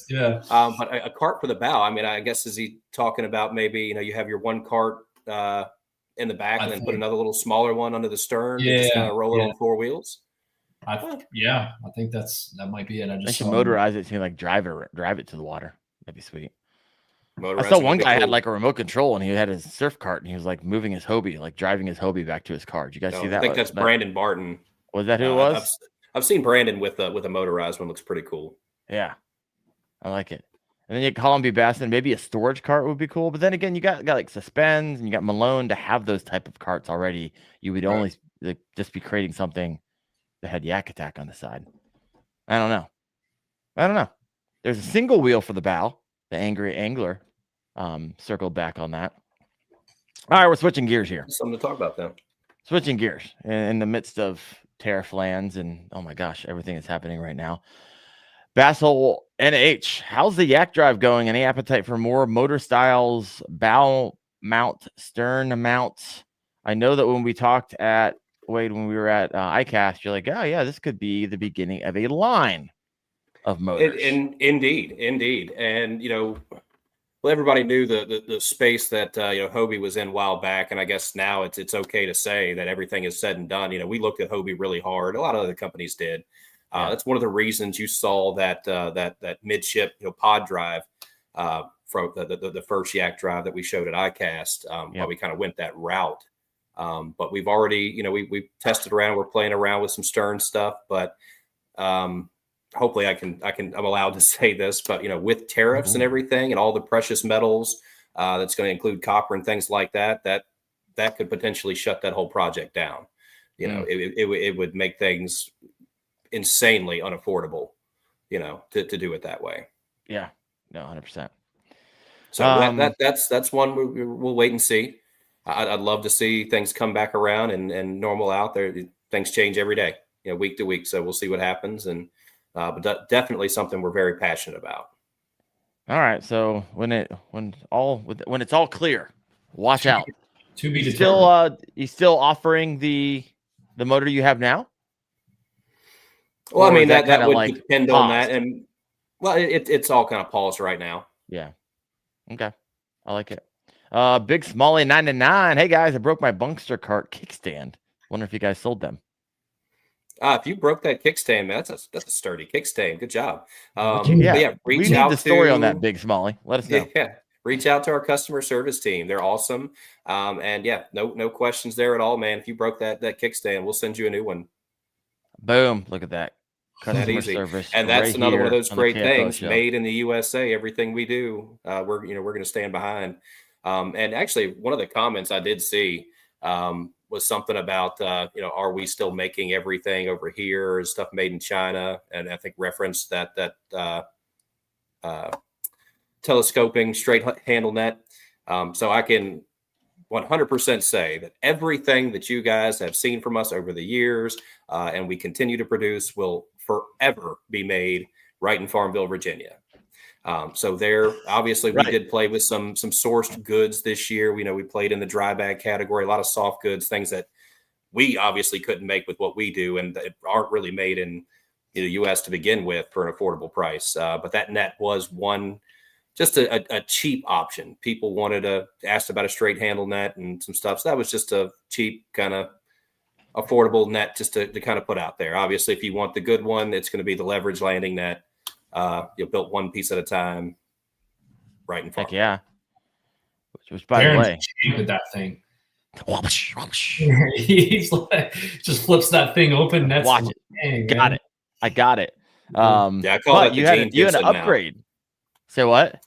Yeah. But a cart for the bow. I mean, I guess is he talking about maybe you have your one cart in the back and then put another little smaller one under the stern. Yeah. Just kind of roll it on 4 wheels. I think that might be it. I should motorize it to like drive it to the water. That'd be sweet. Motorize I saw one guy had like a remote control and he had his surf cart and he was like moving his Hobie, like driving his Hobie back to his car. Did you guys see that? I think that's Brandon Barton. Was that who it was? I've seen Brandon with a motorized one. Looks pretty cool. Yeah, I like it. And then you call him B. Basson. Maybe a storage cart would be cool. But then again, you got like Suspends and you got Malone to have those type of carts already. You would only just be creating something that had Yak Attack on the side. I don't know. There's a single wheel for the bow. The Angry Angler circled back on that. All right, we're switching gears here. Something to talk about then. Switching gears in the midst of tariff lands and oh my gosh, everything that's happening right now. Bassel NH, how's the Yak Drive going? Any appetite for more motor styles, bow mount, stern mounts? I know that when we talked at Wade, when we were at ICAST, you're like, oh yeah, this could be the beginning of a line of motors. Indeed. And well, everybody knew the space that Hobie was in a while back, and I guess now it's okay to say that everything is said and done. We looked at Hobie really hard. A lot of other companies did. That's one of the reasons you saw that midship pod drive from the first Yak drive that we showed at ICAST. While we kind of went that route. But we've already, we've tested around. We're playing around with some stern stuff, but hopefully I'm allowed to say this, but with tariffs and everything and all the precious metals, that's going to include copper and things like that could potentially shut that whole project down. It would make things insanely unaffordable, to do it that way. Yeah, no, 100%. So that's one we'll wait and see. I'd love to see things come back around and normal out there. Things change every day, week to week. So we'll see what happens. And but definitely something we're very passionate about. All right. So when it's all clear, watch out. To be determined. You still offering the motor you have now? Well, I mean that would depend on that, and it's all kind of paused right now. Yeah. Okay. I like it. Big Smalley 99. Hey guys, I broke my Bunkster cart kickstand. Wonder if you guys sold them. If you broke that kickstand, man, that's a sturdy kickstand. Good job. We need the story on that, Big Smalley. Let us know. Yeah, reach out to our customer service team. They're awesome. And no questions there at all, man. If you broke that kickstand, we'll send you a new one. Boom! Look at that. Customer service, and that's another one of those great things. Made in the USA. Everything we do, we're going to stand behind. And actually, one of the comments I did see was something about, are we still making everything over here? Is stuff made in China? And I think referenced that telescoping straight handle net. So I can 100% say that everything that you guys have seen from us over the years and we continue to produce will forever be made right in Farmville, Virginia. So there, obviously, we did play with some sourced goods this year. We played in the dry bag category, a lot of soft goods, things that we obviously couldn't make with what we do and that aren't really made in the U.S. to begin with for an affordable price. But that net was just a cheap option. People asked about a straight handle net and some stuff. So that was just a cheap kind of affordable net just to kind of put out there. Obviously, if you want the good one, it's going to be the leverage landing net. You'll build one piece at a time, right in front. Heck yeah. Which by the way, with that thing, he's like, just flips that thing open. That's watch it. Got it. I got it. I call that you had an upgrade. Now. Say what?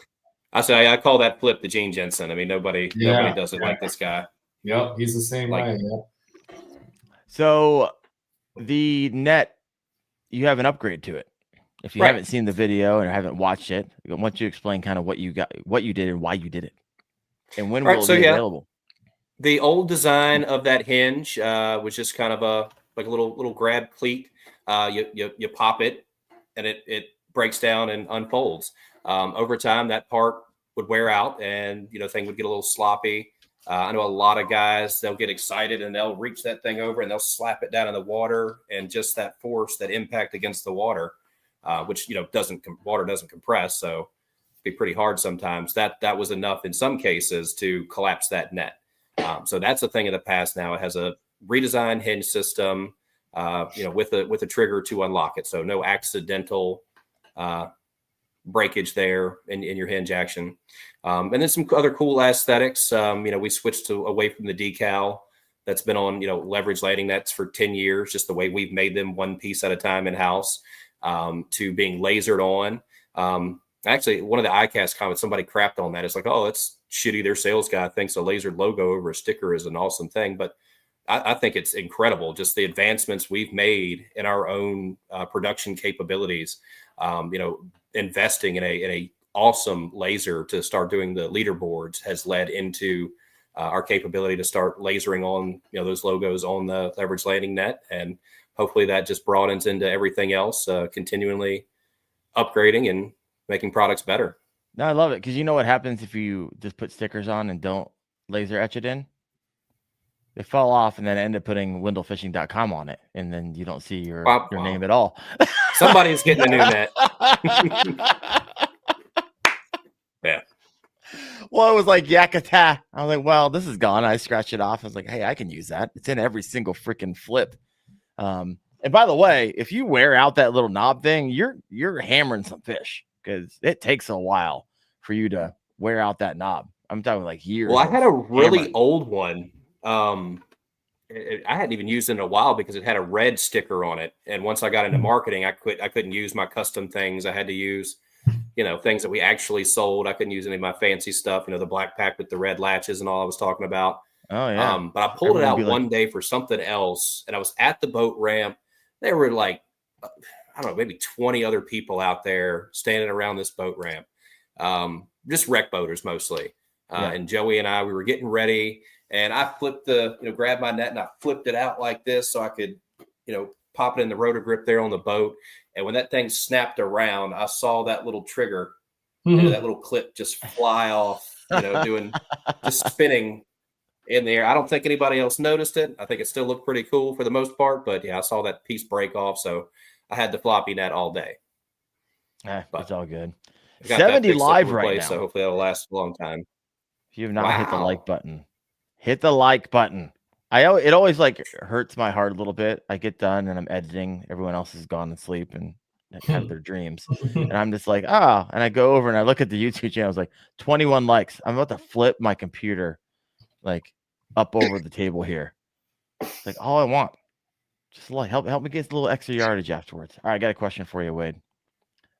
I call that flip the Gene Jensen. I mean, nobody does it like this guy. Yep, he's the same way. Yeah. So the net, you have an upgrade to it. If you haven't seen the video and haven't watched it, I want you to explain kind of what you did and why you did it, and when will it be available. The old design of that hinge was just kind of a little grab cleat. You pop it, and it breaks down and unfolds. Over time, that part would wear out, and thing would get a little sloppy. I know a lot of guys, they'll get excited and they'll reach that thing over and they'll slap it down in the water, and just that force, that impact against the water. Which water doesn't compress, so it'd be pretty hard sometimes. That was enough in some cases to collapse that net. So that's a thing of the past now. It has a redesigned hinge system, with a trigger to unlock it. So no accidental breakage there in your hinge action. And then some other cool aesthetics. We switched away from the decal that's been on leverage landing nets for 10 years, just the way we've made them one piece at a time in house. To being lasered on. Actually, one of the ICAST comments, somebody crapped on that. It's like, oh, it's shitty. Their sales guy thinks a lasered logo over a sticker is an awesome thing. But I think it's incredible, just the advancements we've made in our own production capabilities. Investing in a awesome laser to start doing the leaderboards has led into our capability to start lasering on those logos on the leverage landing net, and hopefully that just broadens into everything else, continually upgrading and making products better. No, I love it, because you know what happens if you just put stickers on and don't laser etch it in? They fall off and then end up putting wendellfishing.com on it, and then you don't see your name at all. Somebody's getting a new net. Yeah. Well, it was like Yak Attack. I was like, well, this is gone. I scratched it off. I was like, hey, I can use that. It's in every single freaking flip. And by the way, if you wear out that little knob thing, you're hammering some fish, because it takes a while for you to wear out that knob? I'm talking like years. Well, I had a really hammering. old one. I hadn't even used it in a while because it had a red sticker on it. And once I got into marketing, I couldn't use my custom things. I had to use, things that we actually sold. I couldn't use any of my fancy stuff, the black pack with the red latches and all I was talking about. Oh yeah. But I pulled it out one day for something else, and I was at the boat ramp. There were like, I don't know, maybe 20 other people out there standing around this boat ramp. Just wreck boaters mostly. And Joey and I, we were getting ready, and I flipped grabbed my net and I flipped it out like this so I could, pop it in the rotor grip there on the boat. And when that thing snapped around, I saw that little trigger, that little clip just fly off, doing just spinning in the air. I don't think anybody else noticed it. I think it still looked pretty cool for the most part, but yeah, I saw that piece break off. So I had the floppy net all day. But it's all good. 70 live right now. So hopefully that'll last a long time. If you have not hit the like button, hit the like button. It always like hurts my heart a little bit. I get done and I'm editing. Everyone else is gone to sleep and have their dreams. And I'm just like, and I go over and I look at the YouTube channel. It's like 21 likes. I'm about to flip my computer like up over the table here. It's like all I want. Just like help me get a little extra yardage afterwards. All right, I got a question for you, Wade.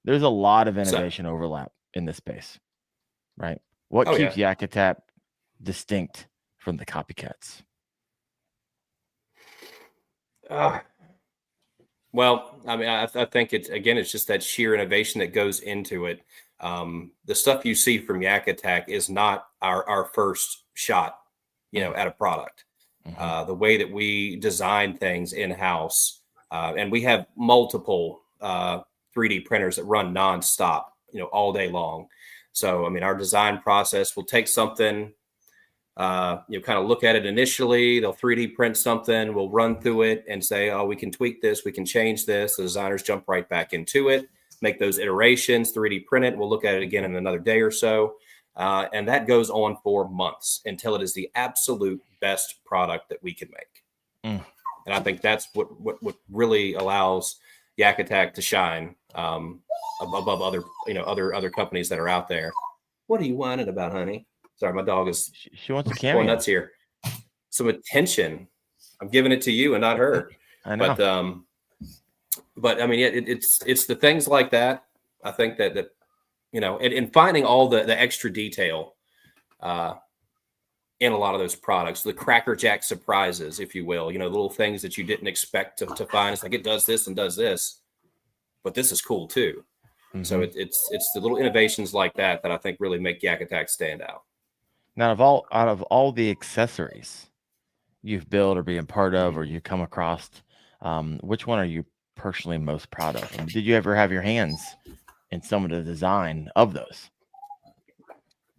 There's a lot of innovation overlap in this space, right? What keeps Yak Attack distinct from the copycats? Well, I mean, I think it's just that sheer innovation that goes into it. The stuff you see from Yak Attack is not our first shot, at a product. The way that we design things in-house, and we have multiple 3D printers that run nonstop, all day long. So, I mean, our design process will take something, kind of look at it initially. They'll 3D print something. We'll run through it and say, we can tweak this. We can change this. The designers jump right back into it, make those iterations, 3D print it. We'll look at it again in another day or so. And that goes on for months until it is the absolute best product that we can make. And I think that's what really allows Yak Attack to shine above other companies that are out there. What are you whining about, honey? Sorry, my dog is she wants a cameo. Going nuts here. Some attention. I'm giving it to you and not her. I know. But I mean, it's the things like that. I think that and finding all the extra detail in a lot of those products, the Cracker Jack surprises, if you will, little things that you didn't expect to find. It's like it does this and does this, but this is cool too. So it's the little innovations like that I think really make Yak Attack stand out. Now, out of all the accessories you've built or been part of or you come across, which one are you personally most proud of? And did you ever have your hands in some of the design of those?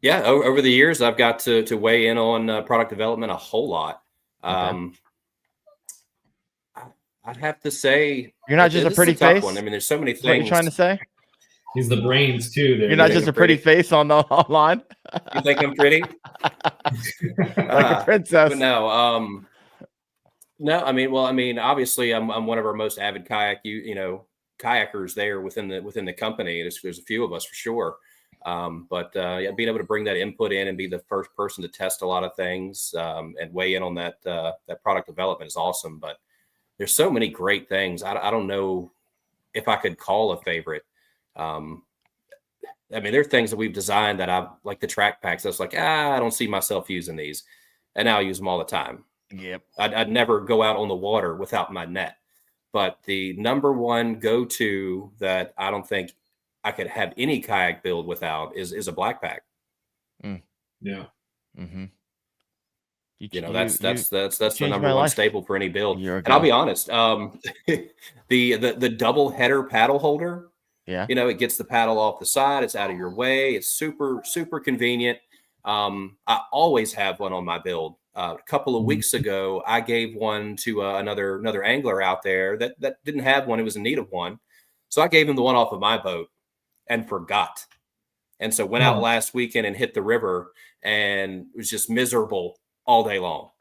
Yeah, over the years, I've got to weigh in on product development a whole lot. I'd have to say you're not just a pretty face. One. I mean, there's so many things. What are you trying to say? He's the brains too. You're not just a pretty face on the online. You think I'm pretty? Like a princess. But no, no. I mean, obviously, I'm one of our most avid kayakers there within the company. There's a few of us for sure. But being able to bring that input in and be the first person to test a lot of things and weigh in on that product development is awesome. But there's so many great things. I don't know if I could call a favorite. I mean, there are things that we've designed that I like the track packs. I was like, I don't see myself using these, and now I use them all the time. Yep. I'd never go out on the water without my net. But the number one go-to that I don't think I could have any kayak build without is a black pack. Yeah. Mm-hmm. That's the number one staple for any build. And I'll be honest, the double header paddle holder. Yeah. It gets the paddle off the side. It's out of your way. It's super, super convenient. I always have one on my build. A couple of weeks ago, I gave one to another angler out there that didn't have one. It was in need of one. So I gave him the one off of my boat and forgot. And so went out last weekend and hit the river and was just miserable all day long.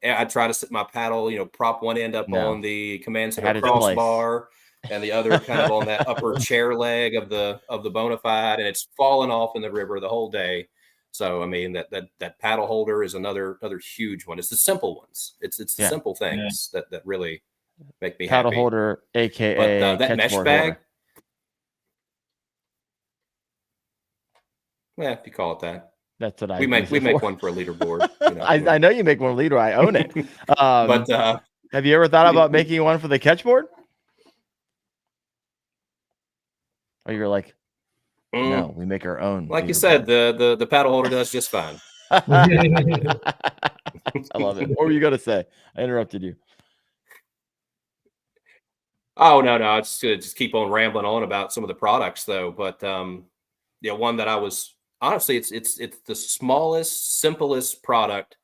And I tried to set my paddle, prop one end up on the command center crossbar. and the other kind of on that upper chair leg of the Bonafide, and it's fallen off in the river the whole day. So I mean that paddle holder is another huge one. It's the simple ones. It's the simple things that really make me paddle happy. Holder, aka But that mesh bag. holder. Yeah, if you call it that. That's what we make one for a leaderboard. You know, I know you make one leader. I own it. But have you ever thought about making one for the catchboard? Or you're like, no, we make our own. Like you said, the paddle holder does just fine. I love it. What were you gonna say? I interrupted you. Oh no, I was gonna just keep on rambling on about some of the products though. But one that I was honestly, it's the smallest, simplest product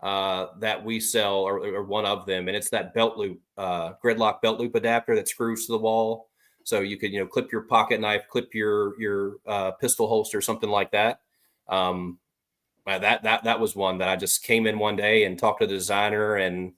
that we sell, or one of them, and it's that belt loop, gridlock belt loop adapter that screws to the wall. So you could, clip your pocket knife, clip your pistol holster, something like that. That was one that I just came in one day and talked to the designer, and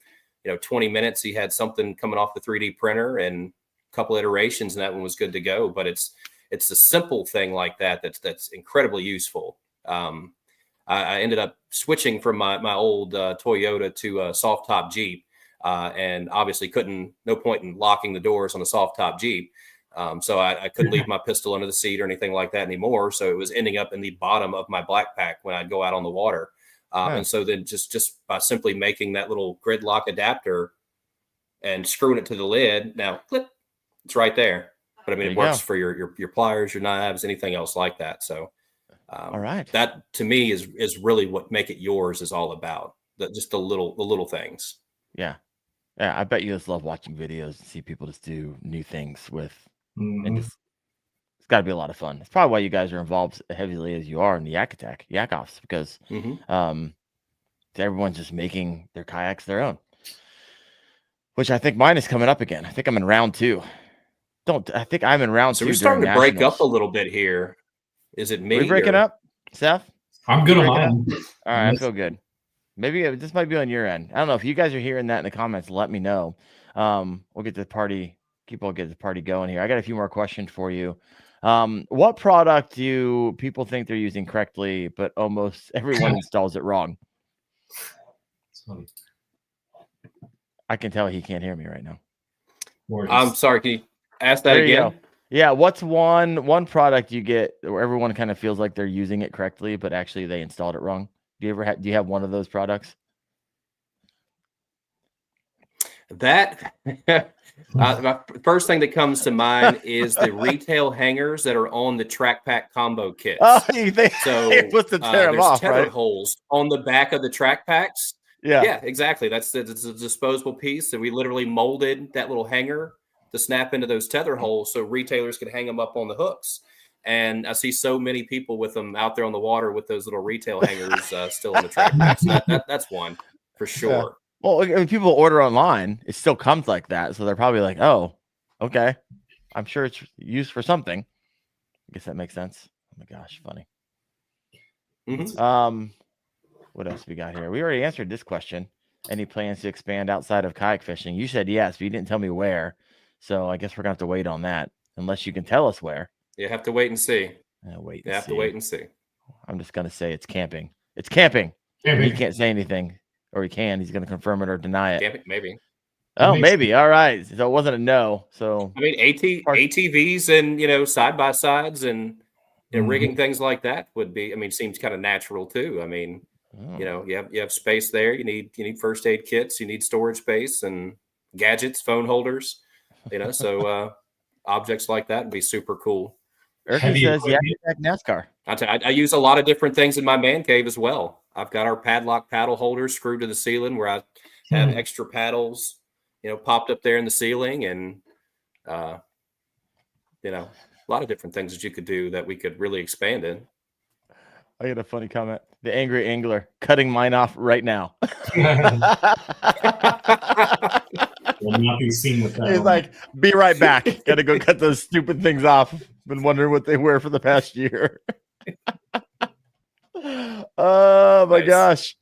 20 minutes he had something coming off the 3D printer, and a couple iterations, and that one was good to go. But it's a simple thing like that's incredibly useful. I ended up switching from my old Toyota to a soft top Jeep, and obviously no point in locking the doors on a soft top Jeep. So I couldn't leave my pistol under the seat or anything like that anymore. So it was ending up in the bottom of my blackpack when I'd go out on the water. And so then just by simply making that little gridlock adapter and screwing it to the lid, now clip, it's right there. But I mean, it works for your pliers, your knives, anything else like that. So all right, that to me is really what Make It Yours is all about. Just the little things. Yeah. I bet you just love watching videos and see people just do new things with. And it's got to be a lot of fun. It's probably why you guys are involved heavily as you are in the Yak Attack, Yak Offs, because everyone's just making their kayaks their own. Which I think mine is coming up again. I think I'm in round 2. I think I'm in round 2. So we're starting to break up a little bit here. Is it me? Are we breaking up, Seth? I'm good on mine. All right, I feel good. Maybe this might be on your end. I don't know if you guys are hearing that in the comments. Let me know. We'll get the party. People get the party going here. I got a few more questions for you. What product do people think they're using correctly, but almost everyone installs it wrong? I can tell he can't hear me right now. I'm sorry. Can you ask that again? Yeah. What's one product you get where everyone kind of feels like they're using it correctly, but actually they installed it wrong? Do you have one of those products? That my first thing that comes to mind is the retail hangers that are on the Track Pack combo kits. Oh, you think so? What's to tear them off, tether right? holes on the back of the Track Packs. Yeah, exactly. It's a disposable piece, and we literally molded that little hanger to snap into those tether holes so retailers could hang them up on the hooks. And I see so many people with them out there on the water with those little retail hangers still in the Track Packs. So that's one for sure. Yeah. Well, when people order online, it still comes like that. So they're probably like, oh, okay. I'm sure it's used for something. I guess that makes sense. Oh my gosh, funny. What else we got here? We already answered this question. Any plans to expand outside of kayak fishing? You said yes, but you didn't tell me where. So I guess we're going to have to wait on that, unless you can tell us where. You have to wait and see. You have to wait and see. I'm just going to say it's camping. It's camping. He can't say anything. Or he can. He's going to confirm it or deny it. Maybe. Oh, maybe. All right. So it wasn't a no. So I mean, ATVs and side by sides and rigging things like that would be. I mean, seems kind of natural too. I mean, you have space there. You need first aid kits. You need storage space and gadgets, phone holders. So objects like that would be super cool. Erky says Yak Attack NASCAR. I use a lot of different things in my man cave as well. I've got our padlock paddle holders screwed to the ceiling where I have extra paddles, popped up there in the ceiling, and a lot of different things that you could do that we could really expand in. I got a funny comment. The angry angler cutting mine off right now. Will not be seen with that. He's like, be right back. Got to go cut those stupid things off. Been wondering what they wear for the past year. Oh my gosh.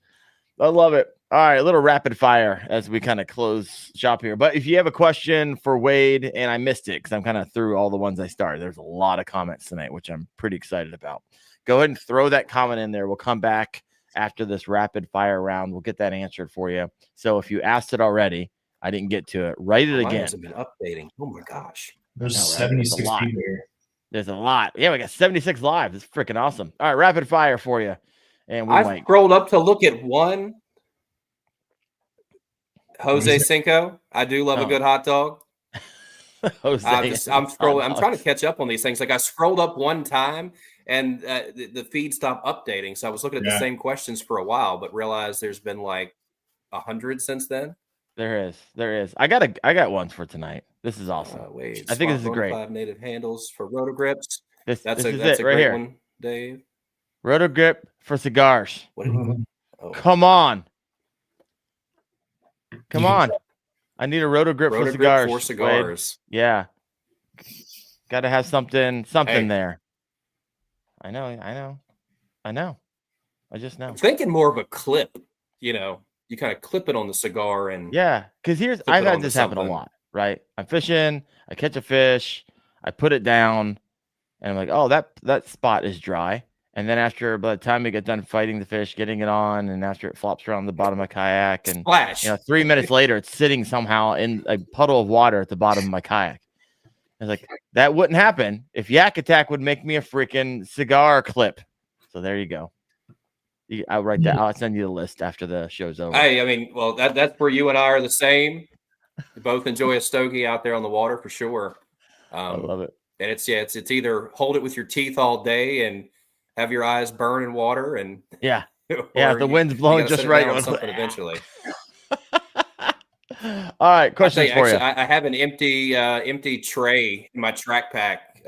I love it. All right, a little rapid fire as we kind of close shop here. But if you have a question for Wade, and I missed it because I'm kind of through all the ones I started, there's a lot of comments tonight, which I'm pretty excited about. Go ahead and throw that comment in there. We'll come back after this rapid fire round. We'll get that answered for you. So if you asked it already, I didn't get to it. Write it again. Hasn't been updating. Oh my gosh. There's No, right? 76 There's a lot. people here. There's a lot. Yeah, we got 76 live. It's freaking awesome. All right, rapid fire for you. And I scrolled up to look at one. Jose Cinco. I do love a good hot dog. Jose, I'm scrolling. I'm trying to catch up on these things. Like I scrolled up one time and the feed stopped updating. So I was looking at the same questions for a while, but realized there's been like 100 since then. There is. I got one for tonight. This is awesome. Wait, I think this is great. 5 native handles for roto grips. That's a great here. one, Dave. Roto grip for cigars. What did he Come on. I need a roto grip for cigars. For cigars. Wade. Yeah. Got to have something there. I know. I just know. I'm thinking more of a clip, you kind of clip it on the cigar and because I've had this happen a lot, right? I'm fishing, I catch a fish, I put it down, and I'm like, oh, that spot is dry. And then by the time we get done fighting the fish, getting it on, and after it flops around the bottom of my kayak, and splash. 3 minutes later, it's sitting somehow in a puddle of water at the bottom of my kayak. I was like, that wouldn't happen if Yak Attack would make me a freaking cigar clip. So there you go. I'll write that. I'll send you the list after the show's over. Hey, I mean, well, that's where you and I are the same. We both enjoy a stogie out there on the water for sure. I love it. And it's either hold it with your teeth all day and have your eyes burn in water, and if the wind's blowing just right on something eventually. All right, questions for you. I have an empty tray in my track pack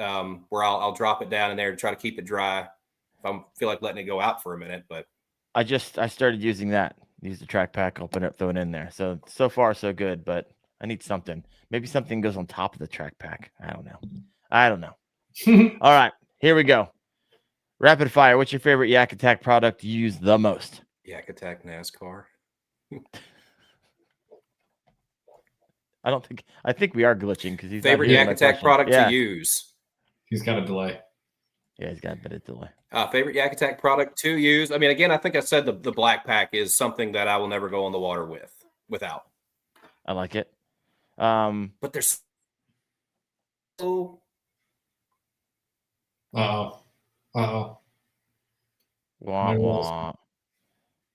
where I'll drop it down in there to try to keep it dry if I feel like letting it go out for a minute. But I started using that. Use the track pack, open it, throw it in there. So far so good, but I need something. Maybe something goes on top of the track pack. I don't know. All right, here we go. Rapid fire. What's your favorite Yak Attack product you use the most? Yak Attack NASCAR. I think we are glitching because he's favorite Yak Attack product to use. He's got a delay. Yeah, he's got a bit of delay. Favorite Yak Attack product to use. I mean, again, I think I said the black pack is something that I will never go on the water without. I like it. But there's Wah, wah.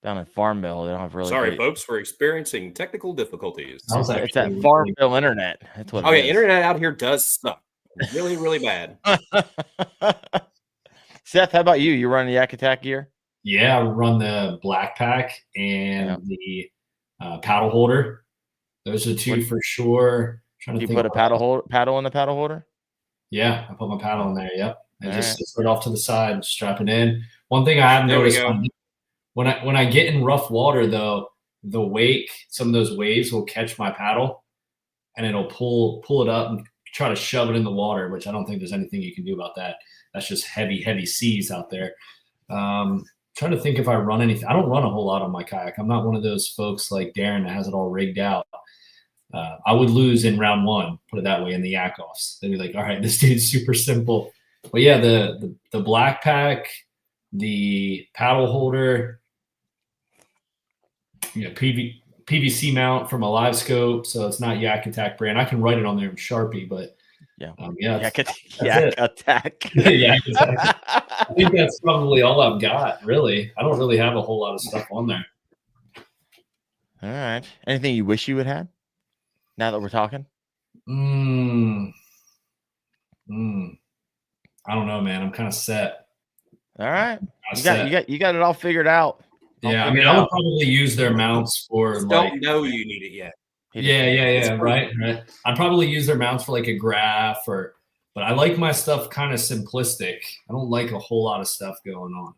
Down at Farmville, they don't have really. Sorry, folks, we're experiencing technical difficulties. It's that Farmville internet. That's what. Internet out here does suck. Really, really bad. Seth, how about you? You run the Yak Attack gear? Yeah, I run the black pack and the paddle holder. Those are two for sure. Do you put a paddle in the paddle holder? Yeah, I put my paddle in there. Yep. I just sit it off to the side, strap it in. One thing I have noticed when I get in rough water, though, the wake, some of those waves will catch my paddle, and it'll pull it up and try to shove it in the water, which I don't think there's anything you can do about that. That's just heavy seas out there. Trying to think if I run anything. I don't run a whole lot on my kayak. I'm not one of those folks like Darren that has it all rigged out. I would lose in round one, put it that way, in the yak offs. They'd be like, all right, this dude's super simple. But yeah, the black pack, the paddle holder, PVC mount from a live scope, so it's not Yak Attack brand. I can write it on there in Sharpie, but Yak Attack. Yak Attack. I think that's probably all I've got, really. I don't really have a whole lot of stuff on there. All right. Anything you wish you had had? Now that we're talking? I don't know, man. I'm kind of set. All right. You got it all figured out. Yeah, I mean, I would probably use their mounts for don't know you need it yet. Yeah. Right. I'd probably use their mounts for like a graph but I like my stuff kind of simplistic. I don't like a whole lot of stuff going on.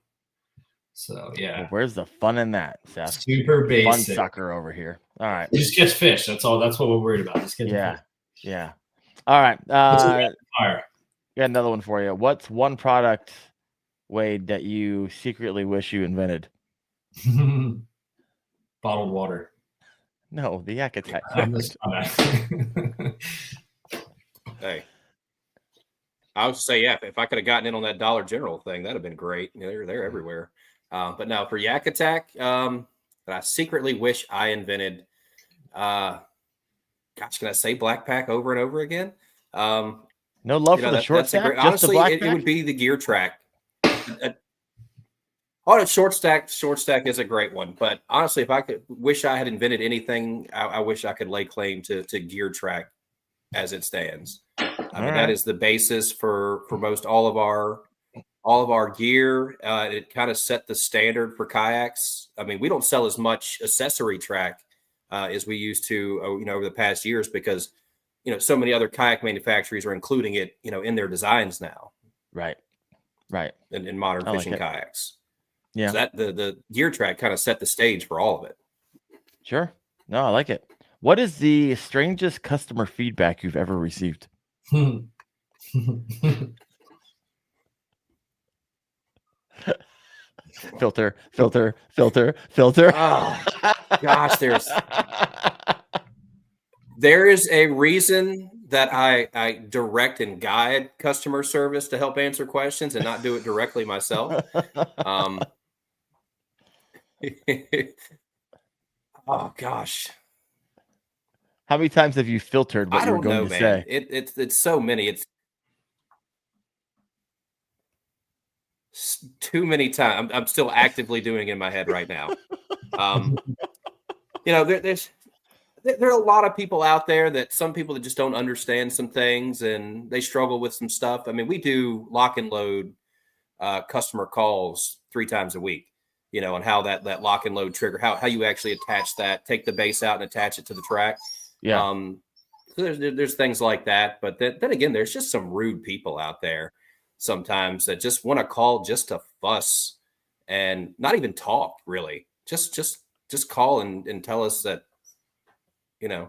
So yeah. Well, where's the fun in that, Seth? Super basic. Fun sucker over here. All right. Just catch fish. That's all. That's what we're worried about. Just catch fish. Yeah. All right. Fire. Got another one for you. What's one product, Wade, that you secretly wish you invented? bottled water. No, the Yak Attack. Hey, I would say, yeah, if I could have gotten in on that Dollar General thing, that'd have been great. You know, they're everywhere. But no, for Yak Attack, that I secretly wish I invented. Gosh, can I say Black Pack over and over again? No love for the short stack. Honestly, it would be the gear track. Short stack is a great one. But honestly, if I could wish I had invented anything, I wish I could lay claim to gear track as it stands. I mean, that is the basis for most all of our gear. It kind of set the standard for kayaks. I mean, we don't sell as much accessory track as we used to, over the past years because, so many other kayak manufacturers are including it, in their designs now. Right. In modern fishing kayaks. Yeah. So that the gear track kind of set the stage for all of it. Sure. No, I like it. What is the strangest customer feedback you've ever received? Filter. Oh, gosh, there is a reason that I direct and guide customer service to help answer questions and not do it directly myself. Oh gosh. How many times have you filtered what you were going to say? It's so many. It's too many times. I'm still actively doing it in my head right now. There are a lot of people out there that some people that just don't understand some things and they struggle with some stuff. I mean, we do lock and load customer calls 3 times a week, and how that lock and load trigger, how you actually attach that, take the base out and attach it to the track. Yeah. So there's things like that. But then again, there's just some rude people out there sometimes that just want to call just to fuss and not even talk really. Just call and tell us that, Guys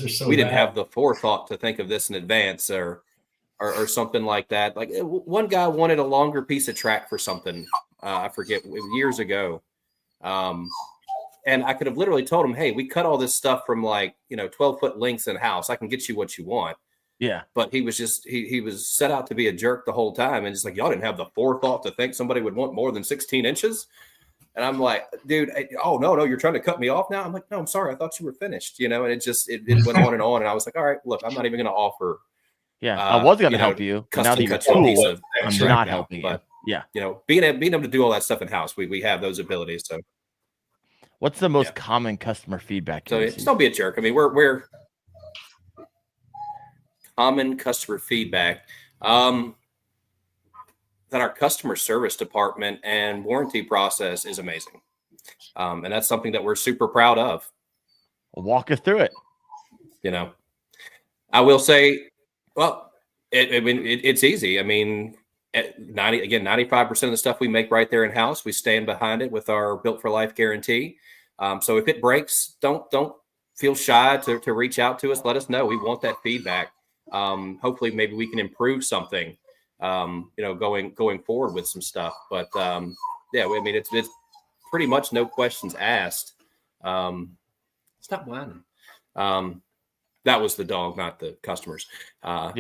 are so we didn't have the forethought to think of this in advance or something like that. Like one guy wanted a longer piece of track for something. I forget, years ago. And I could have literally told him, hey, we cut all this stuff from 12-foot lengths in house. I can get you what you want. Yeah. But he was just, he was set out to be a jerk the whole time. And it's like, y'all didn't have the forethought to think somebody would want more than 16 inches. And I'm like, dude, oh, no, you're trying to cut me off now? I'm like, no, I'm sorry. I thought you were finished, and it went on and on. And I was like, all right, look, I'm not even going to offer. Yeah, I was going to help you. Now that you're cool, I'm not helping you. Yeah. Being able to do all that stuff in house, we have those abilities. So what's the most common customer feedback? So just don't be a jerk. I mean, we're common customer feedback. That our customer service department and warranty process is amazing. And that's something that we're super proud of. Walk us through it. I will say, well, it's easy. I mean, 95% of the stuff we make right there in house, we stand behind it with our Built for Life guarantee. So if it breaks, don't feel shy to reach out to us. Let us know. We want that feedback. Hopefully maybe we can improve something, going forward with some stuff. But I mean, it's pretty much no questions asked. Stop whining. That was the dog, not the customers. But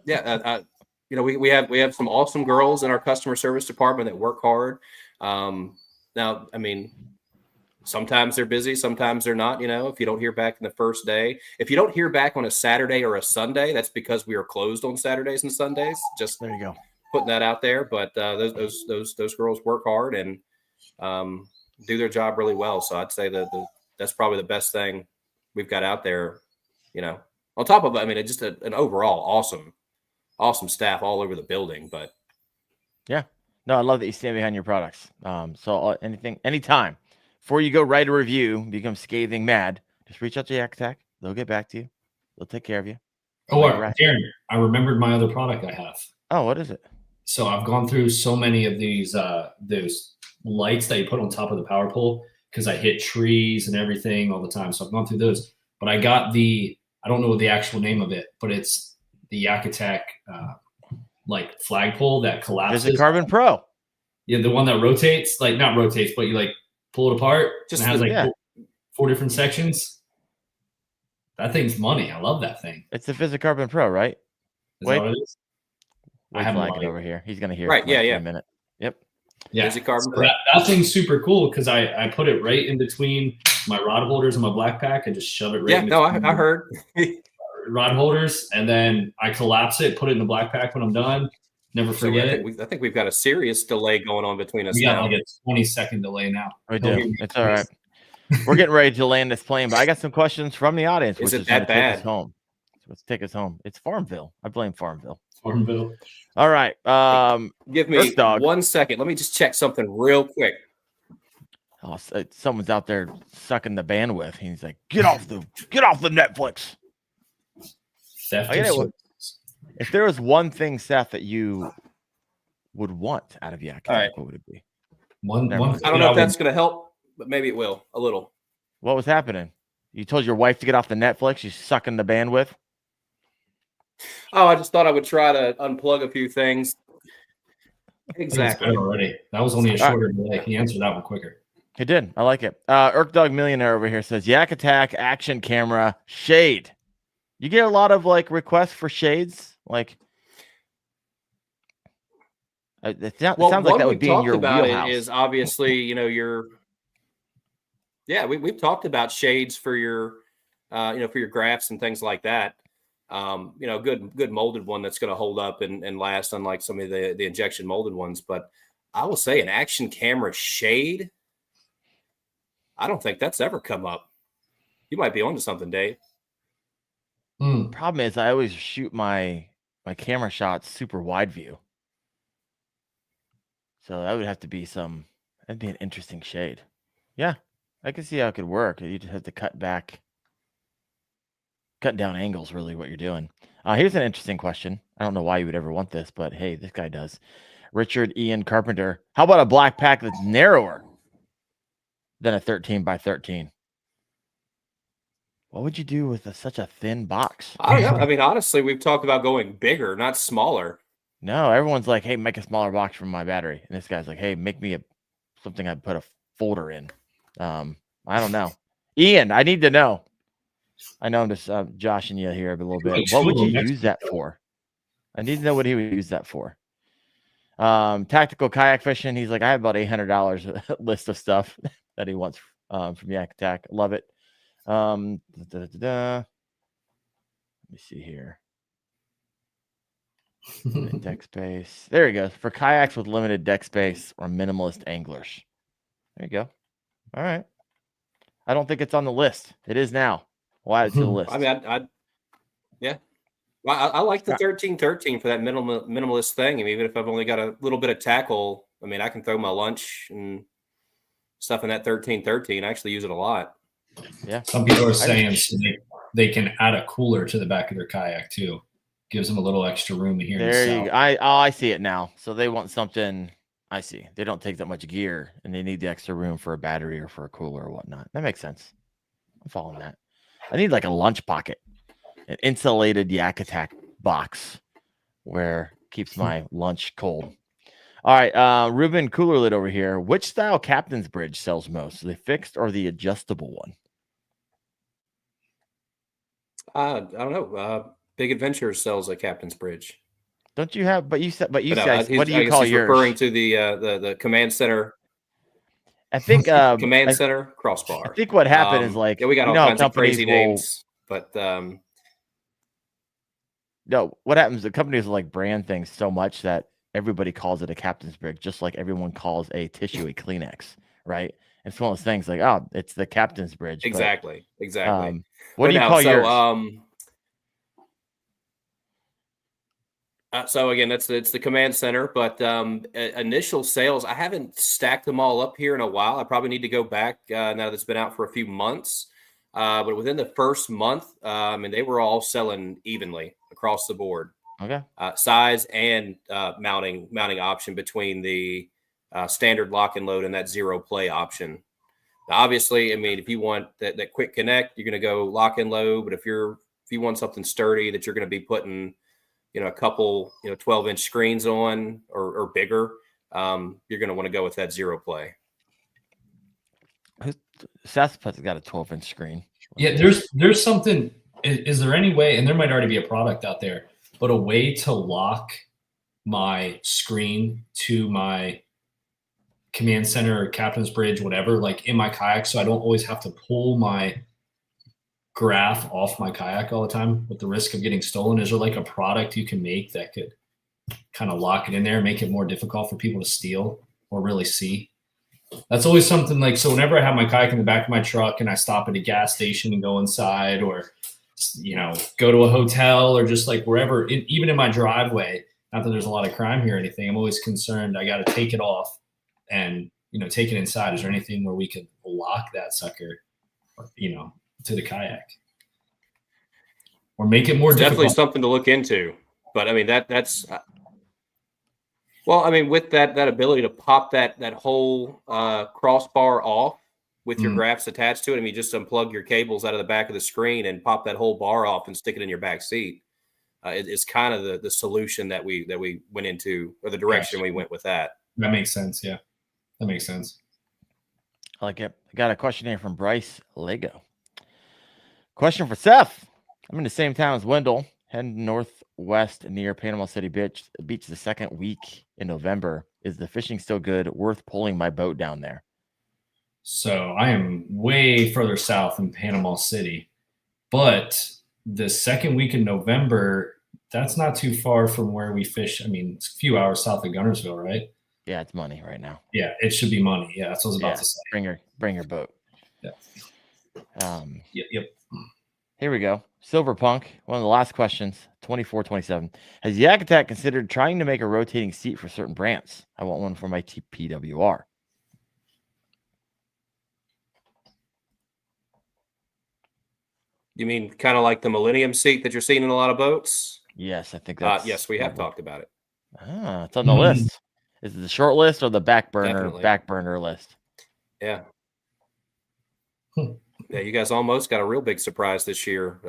we have some awesome girls in our customer service department that work hard. Now, I mean, sometimes they're busy, sometimes they're not. If you don't hear back in the first day, if you don't hear back on a Saturday or a Sunday, that's because we are closed on Saturdays and Sundays. Just there you go, putting that out there. But those girls work hard and do their job really well. So I'd say that's probably the best thing we've got out there. On top of it, I mean, it's just an overall awesome staff all over the building. But yeah, no, I love that you stand behind your products. So anytime. Before you go write a review, become scathing mad, just reach out to Yak Attack. They'll get back to you. They'll take care of you. Darren, I remembered my other product I have. Oh, what is it? So I've gone through so many of these those lights that you put on top of the power pole because I hit trees and everything all the time. So I've gone through those. But I got I don't know the actual name of it, but it's the Yak Attack flagpole that collapses. Is it Carbon Pro? Yeah, the one that rotates, not rotates, but you pull it apart. Just and it has yeah. four different sections. That thing's money. I love that thing. It's the Carbon Pro, right? Is that what it is? Wade's lagging over here. He's gonna hear right. it in like Yeah. 3 minutes. Yep. Yeah. Carbon Pro. That thing's super cool because I put it right in between my rod holders and my black pack and just shove it right in between. I heard. Rod holders, and then I collapse it, put it in the black pack when I'm done. Never forget it. I think we've got a serious delay going on between us. We got like a 20-second delay now. We do. It's all right. We're getting ready to land this plane, but I got some questions from the audience. Is it that bad? Take us home. Let's take us home. It's Farmville. I blame Farmville. Farmville. All right. Give me 1 second. Let me just check something real quick. Oh, someone's out there sucking the bandwidth. He's like, get off the Netflix. If there was one thing, Seth, that you would want out of Yak Attack, what would it be? One I don't know if that's going to help, but maybe it will a little. What was happening? You told your wife to get off the Netflix. She's sucking the bandwidth. Oh, I just thought I would try to unplug a few things. Exactly. Already. That was only a shorter delay. He answered that one quicker. He did. I like it. Irk Dog Millionaire over here says Yak Attack action camera shade. You get a lot of like requests for shades, like. It sounds like that would be in your wheelhouse. Is obviously, we've talked about shades for your, for your graphs and things like that. Good molded one that's going to hold up and last, unlike some of the injection molded ones. But I will say an action camera shade, I don't think that's ever come up. You might be onto something, Dave. Problem is, I always shoot my camera shots super wide view. So that would have to be that'd be an interesting shade. Yeah, I can see how it could work. You just have to cut down angles, really, what you're doing. Here's an interesting question. I don't know why you would ever want this, but hey, this guy does. Richard Ian Carpenter. How about a black pack that's narrower than a 13 by 13? What would you do with such a thin box? I don't know. I mean, honestly, we've talked about going bigger, not smaller. No, everyone's like, hey, make a smaller box from my battery. And this guy's like, hey, make me something I'd put a folder in. I don't know. Ian, I need to know. I know I'm just joshing you here a little bit. What would you use that for? I need to know what he would use that for. Tactical kayak fishing. He's like, I have about $800 list of stuff that he wants from Yak Attack. Love it. Let me see here. Deck space. There you go. For kayaks with limited deck space or minimalist anglers. There you go. All right. I don't think it's on the list. It is now. We'll add it to the list. I mean, yeah. Well, I like the 1313 for that minimalist thing. I mean, even if I've only got a little bit of tackle, I mean, I can throw my lunch and stuff in that 1313. I actually use it a lot. Yeah. Some people are saying they can add a cooler to the back of their kayak too. Gives them a little extra room here. There you go. I see it now. So they want something. I see. They don't take that much gear, and they need the extra room for a battery or for a cooler or whatnot. That makes sense. I'm following that. I need like a lunch pocket, an insulated Yak Attack box where it keeps my lunch cold. All right, Ruben Cooler Lid over here. Which style Captain's Bridge sells most, the fixed or the adjustable one? I don't know. Big Adventure sells a Captain's Bridge. Don't you have? But you said. What do you call yours? Referring to the command center. I think command center crossbar. I think what happened is like we got all kinds of crazy names, but no. What happens? The companies like brand things so much that everybody calls it a Captain's Bridge, just like everyone calls a tissue a Kleenex, right? It's one of those things like, oh, it's the Captain's Bridge. Exactly. What do you call yours? So again, it's the command center, but initial sales, I haven't stacked them all up here in a while. I probably need to go back now that it's been out for a few months. But within the first month, I mean, they were all selling evenly across the board. Okay. Size and mounting option between the standard lock and load and that zero play option. Now, obviously, I mean, if you want that quick connect, you're going to go lock and load. But if you want something sturdy that you're going to be putting a couple, 12-inch screens on or bigger, you're going to want to go with that zero play. Seth's got a 12-inch screen. Yeah, there's something. Is there any way? And there might already be a product out there, but a way to lock my screen to my command center or captain's bridge, whatever, like in my kayak, so I don't always have to pull my graph off my kayak all the time with the risk of getting stolen. Is there like a product you can make that could kind of lock it in there, make it more difficult for people to steal or really see? That's always something like, so whenever I have my kayak in the back of my truck and I stop at a gas station and go inside, or, you know, go to a hotel or just like wherever, even in my driveway, not that there's a lot of crime here or anything, I'm always concerned I got to take it off and, you know, take it inside. Is there anything where we could lock that sucker, you know, to the kayak or make it more difficult? Definitely something to look into. But I mean, that's well, I mean, with that ability to pop that whole crossbar off with your graphs attached to it, I mean, you just unplug your cables out of the back of the screen and pop that whole bar off and stick it in your back seat. It's kind of the solution that we went into, or the direction we went with that. That makes sense. Yeah, that makes sense. I like it. I got a question here from Bryce Lego. Question for Seth. I'm in the same town as Wendell, heading northwest near Panama City Beach the second week in November. Is the fishing still good? Worth pulling my boat down there? So I am way further south in Panama City, but the second week in November, that's not too far from where we fish. I mean, it's a few hours south of Gunnersville, right? Yeah, it's money right now. Yeah, it should be money. Yeah, that's what I was about to say. Bring your boat. Yeah. Yep. Here we go. Silverpunk, one of the last questions, 2427. Has Yak Attack considered trying to make a rotating seat for certain brands? I want one for my PWR. You mean kind of like the Millennium seat that you're seeing in a lot of boats? Yes, I think that's... yes, we have talked about it. It's on the list. Is it the short list or the back burner list? Yeah. Yeah, you guys almost got a real big surprise this year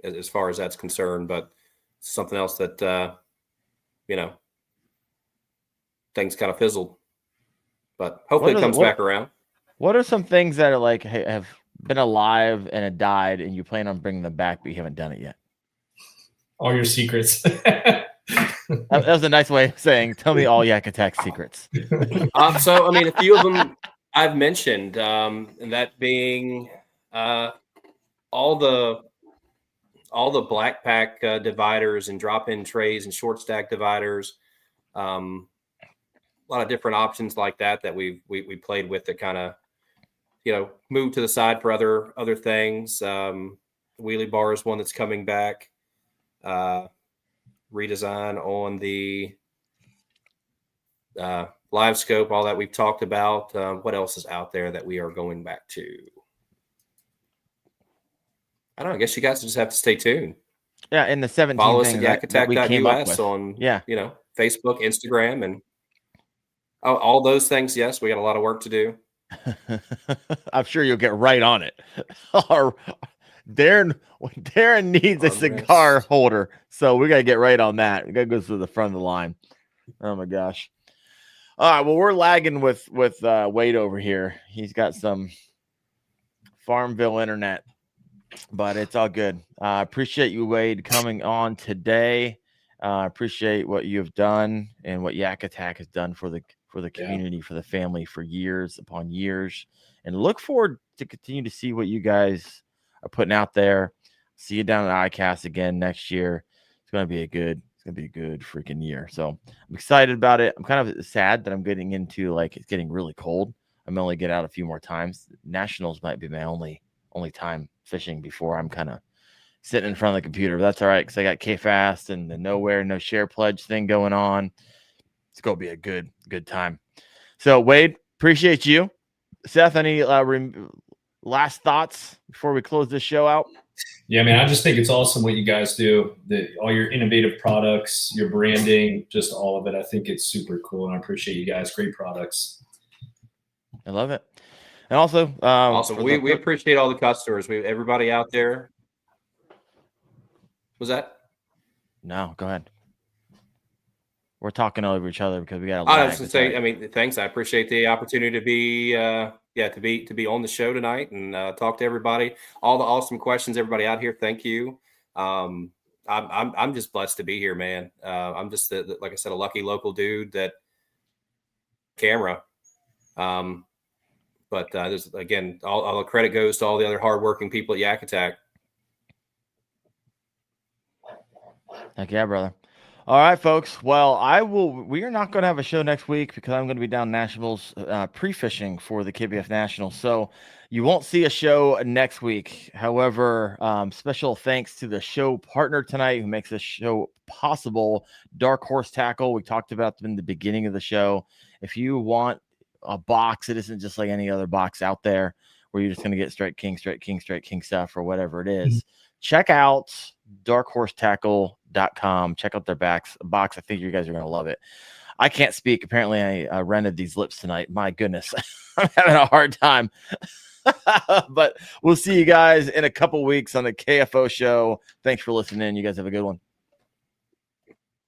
as far as that's concerned, but something else that, you know, things kind of fizzled. But hopefully it comes back around. What are some things that are like have been alive and it died and you plan on bringing them back, but you haven't done it yet? All your secrets. That was a nice way of saying, tell me all Yak Attack secrets. So, I mean, a few of them I've mentioned, and that being all the black pack dividers and drop-in trays and short stack dividers. A lot of different options like that we played with that kind of, you know, moved to the side for other things. Wheelie bar is one that's coming back. Redesign on the live scope, all that we've talked about. What else is out there that we are going back to? I don't know. I guess you guys just have to stay tuned. Yeah, in the 17 follow us things at yakattack.us on Facebook, Instagram, and all those things. Yes, we got a lot of work to do. I'm sure you'll get right on it. Darren needs a cigar holder, so we gotta get right on that. We gotta go to the front of the line. Oh my gosh. All right, well, we're lagging with Wade over here. He's got some Farmville internet, but it's all good. I appreciate you, Wade, coming on today. Appreciate what you've done and what Yak Attack has done for the community, for the family, for years upon years, and look forward to continue to see what you guys are putting out there. See you down at ICAST again next year. It's gonna be a good freaking year. So I'm excited about it. I'm kind of sad that I'm getting into, like, it's getting really cold. I'm only get out a few more times. Nationals might be my only time fishing before I'm kind of sitting in front of the computer. But that's all right, because I got K-Fast and the no share pledge thing going on. It's gonna be a good time. So Wade, appreciate you. Seth, any last thoughts before we close this show out? Yeah, man, I just think it's awesome what you guys do. All your innovative products, your branding, just all of it. I think it's super cool, and I appreciate you guys. Great products. I love it. And also, awesome. We appreciate all the customers. Everybody out there. Was that? No, go ahead. we're talking over each other because we got. I was going to say, I mean, thanks. I appreciate the opportunity to be, to be on the show tonight and talk to everybody. All the awesome questions, everybody out here. Thank you. I'm just blessed to be here, man. I'm just like I said, a lucky local dude that camera. But there's again, all the credit goes to all the other hardworking people at Yak Attack. Heck yeah, brother. All right, folks. Well, we are not going to have a show next week because I'm going to be down Nationals pre-fishing for the KBF Nationals. So you won't see a show next week. However, special thanks to the show partner tonight who makes this show possible, Dark Horse Tackle. We talked about them in the beginning of the show. If you want a box, it isn't just like any other box out there where you're just going to get straight king stuff or whatever it is. Check out darkhorsetackle.com. Check out their box. I think you guys are going to love it. I can't speak. Apparently, I rented these lips tonight. My goodness, I'm having a hard time. But we'll see you guys in a couple weeks on the KFO show. Thanks for listening. You guys have a good one.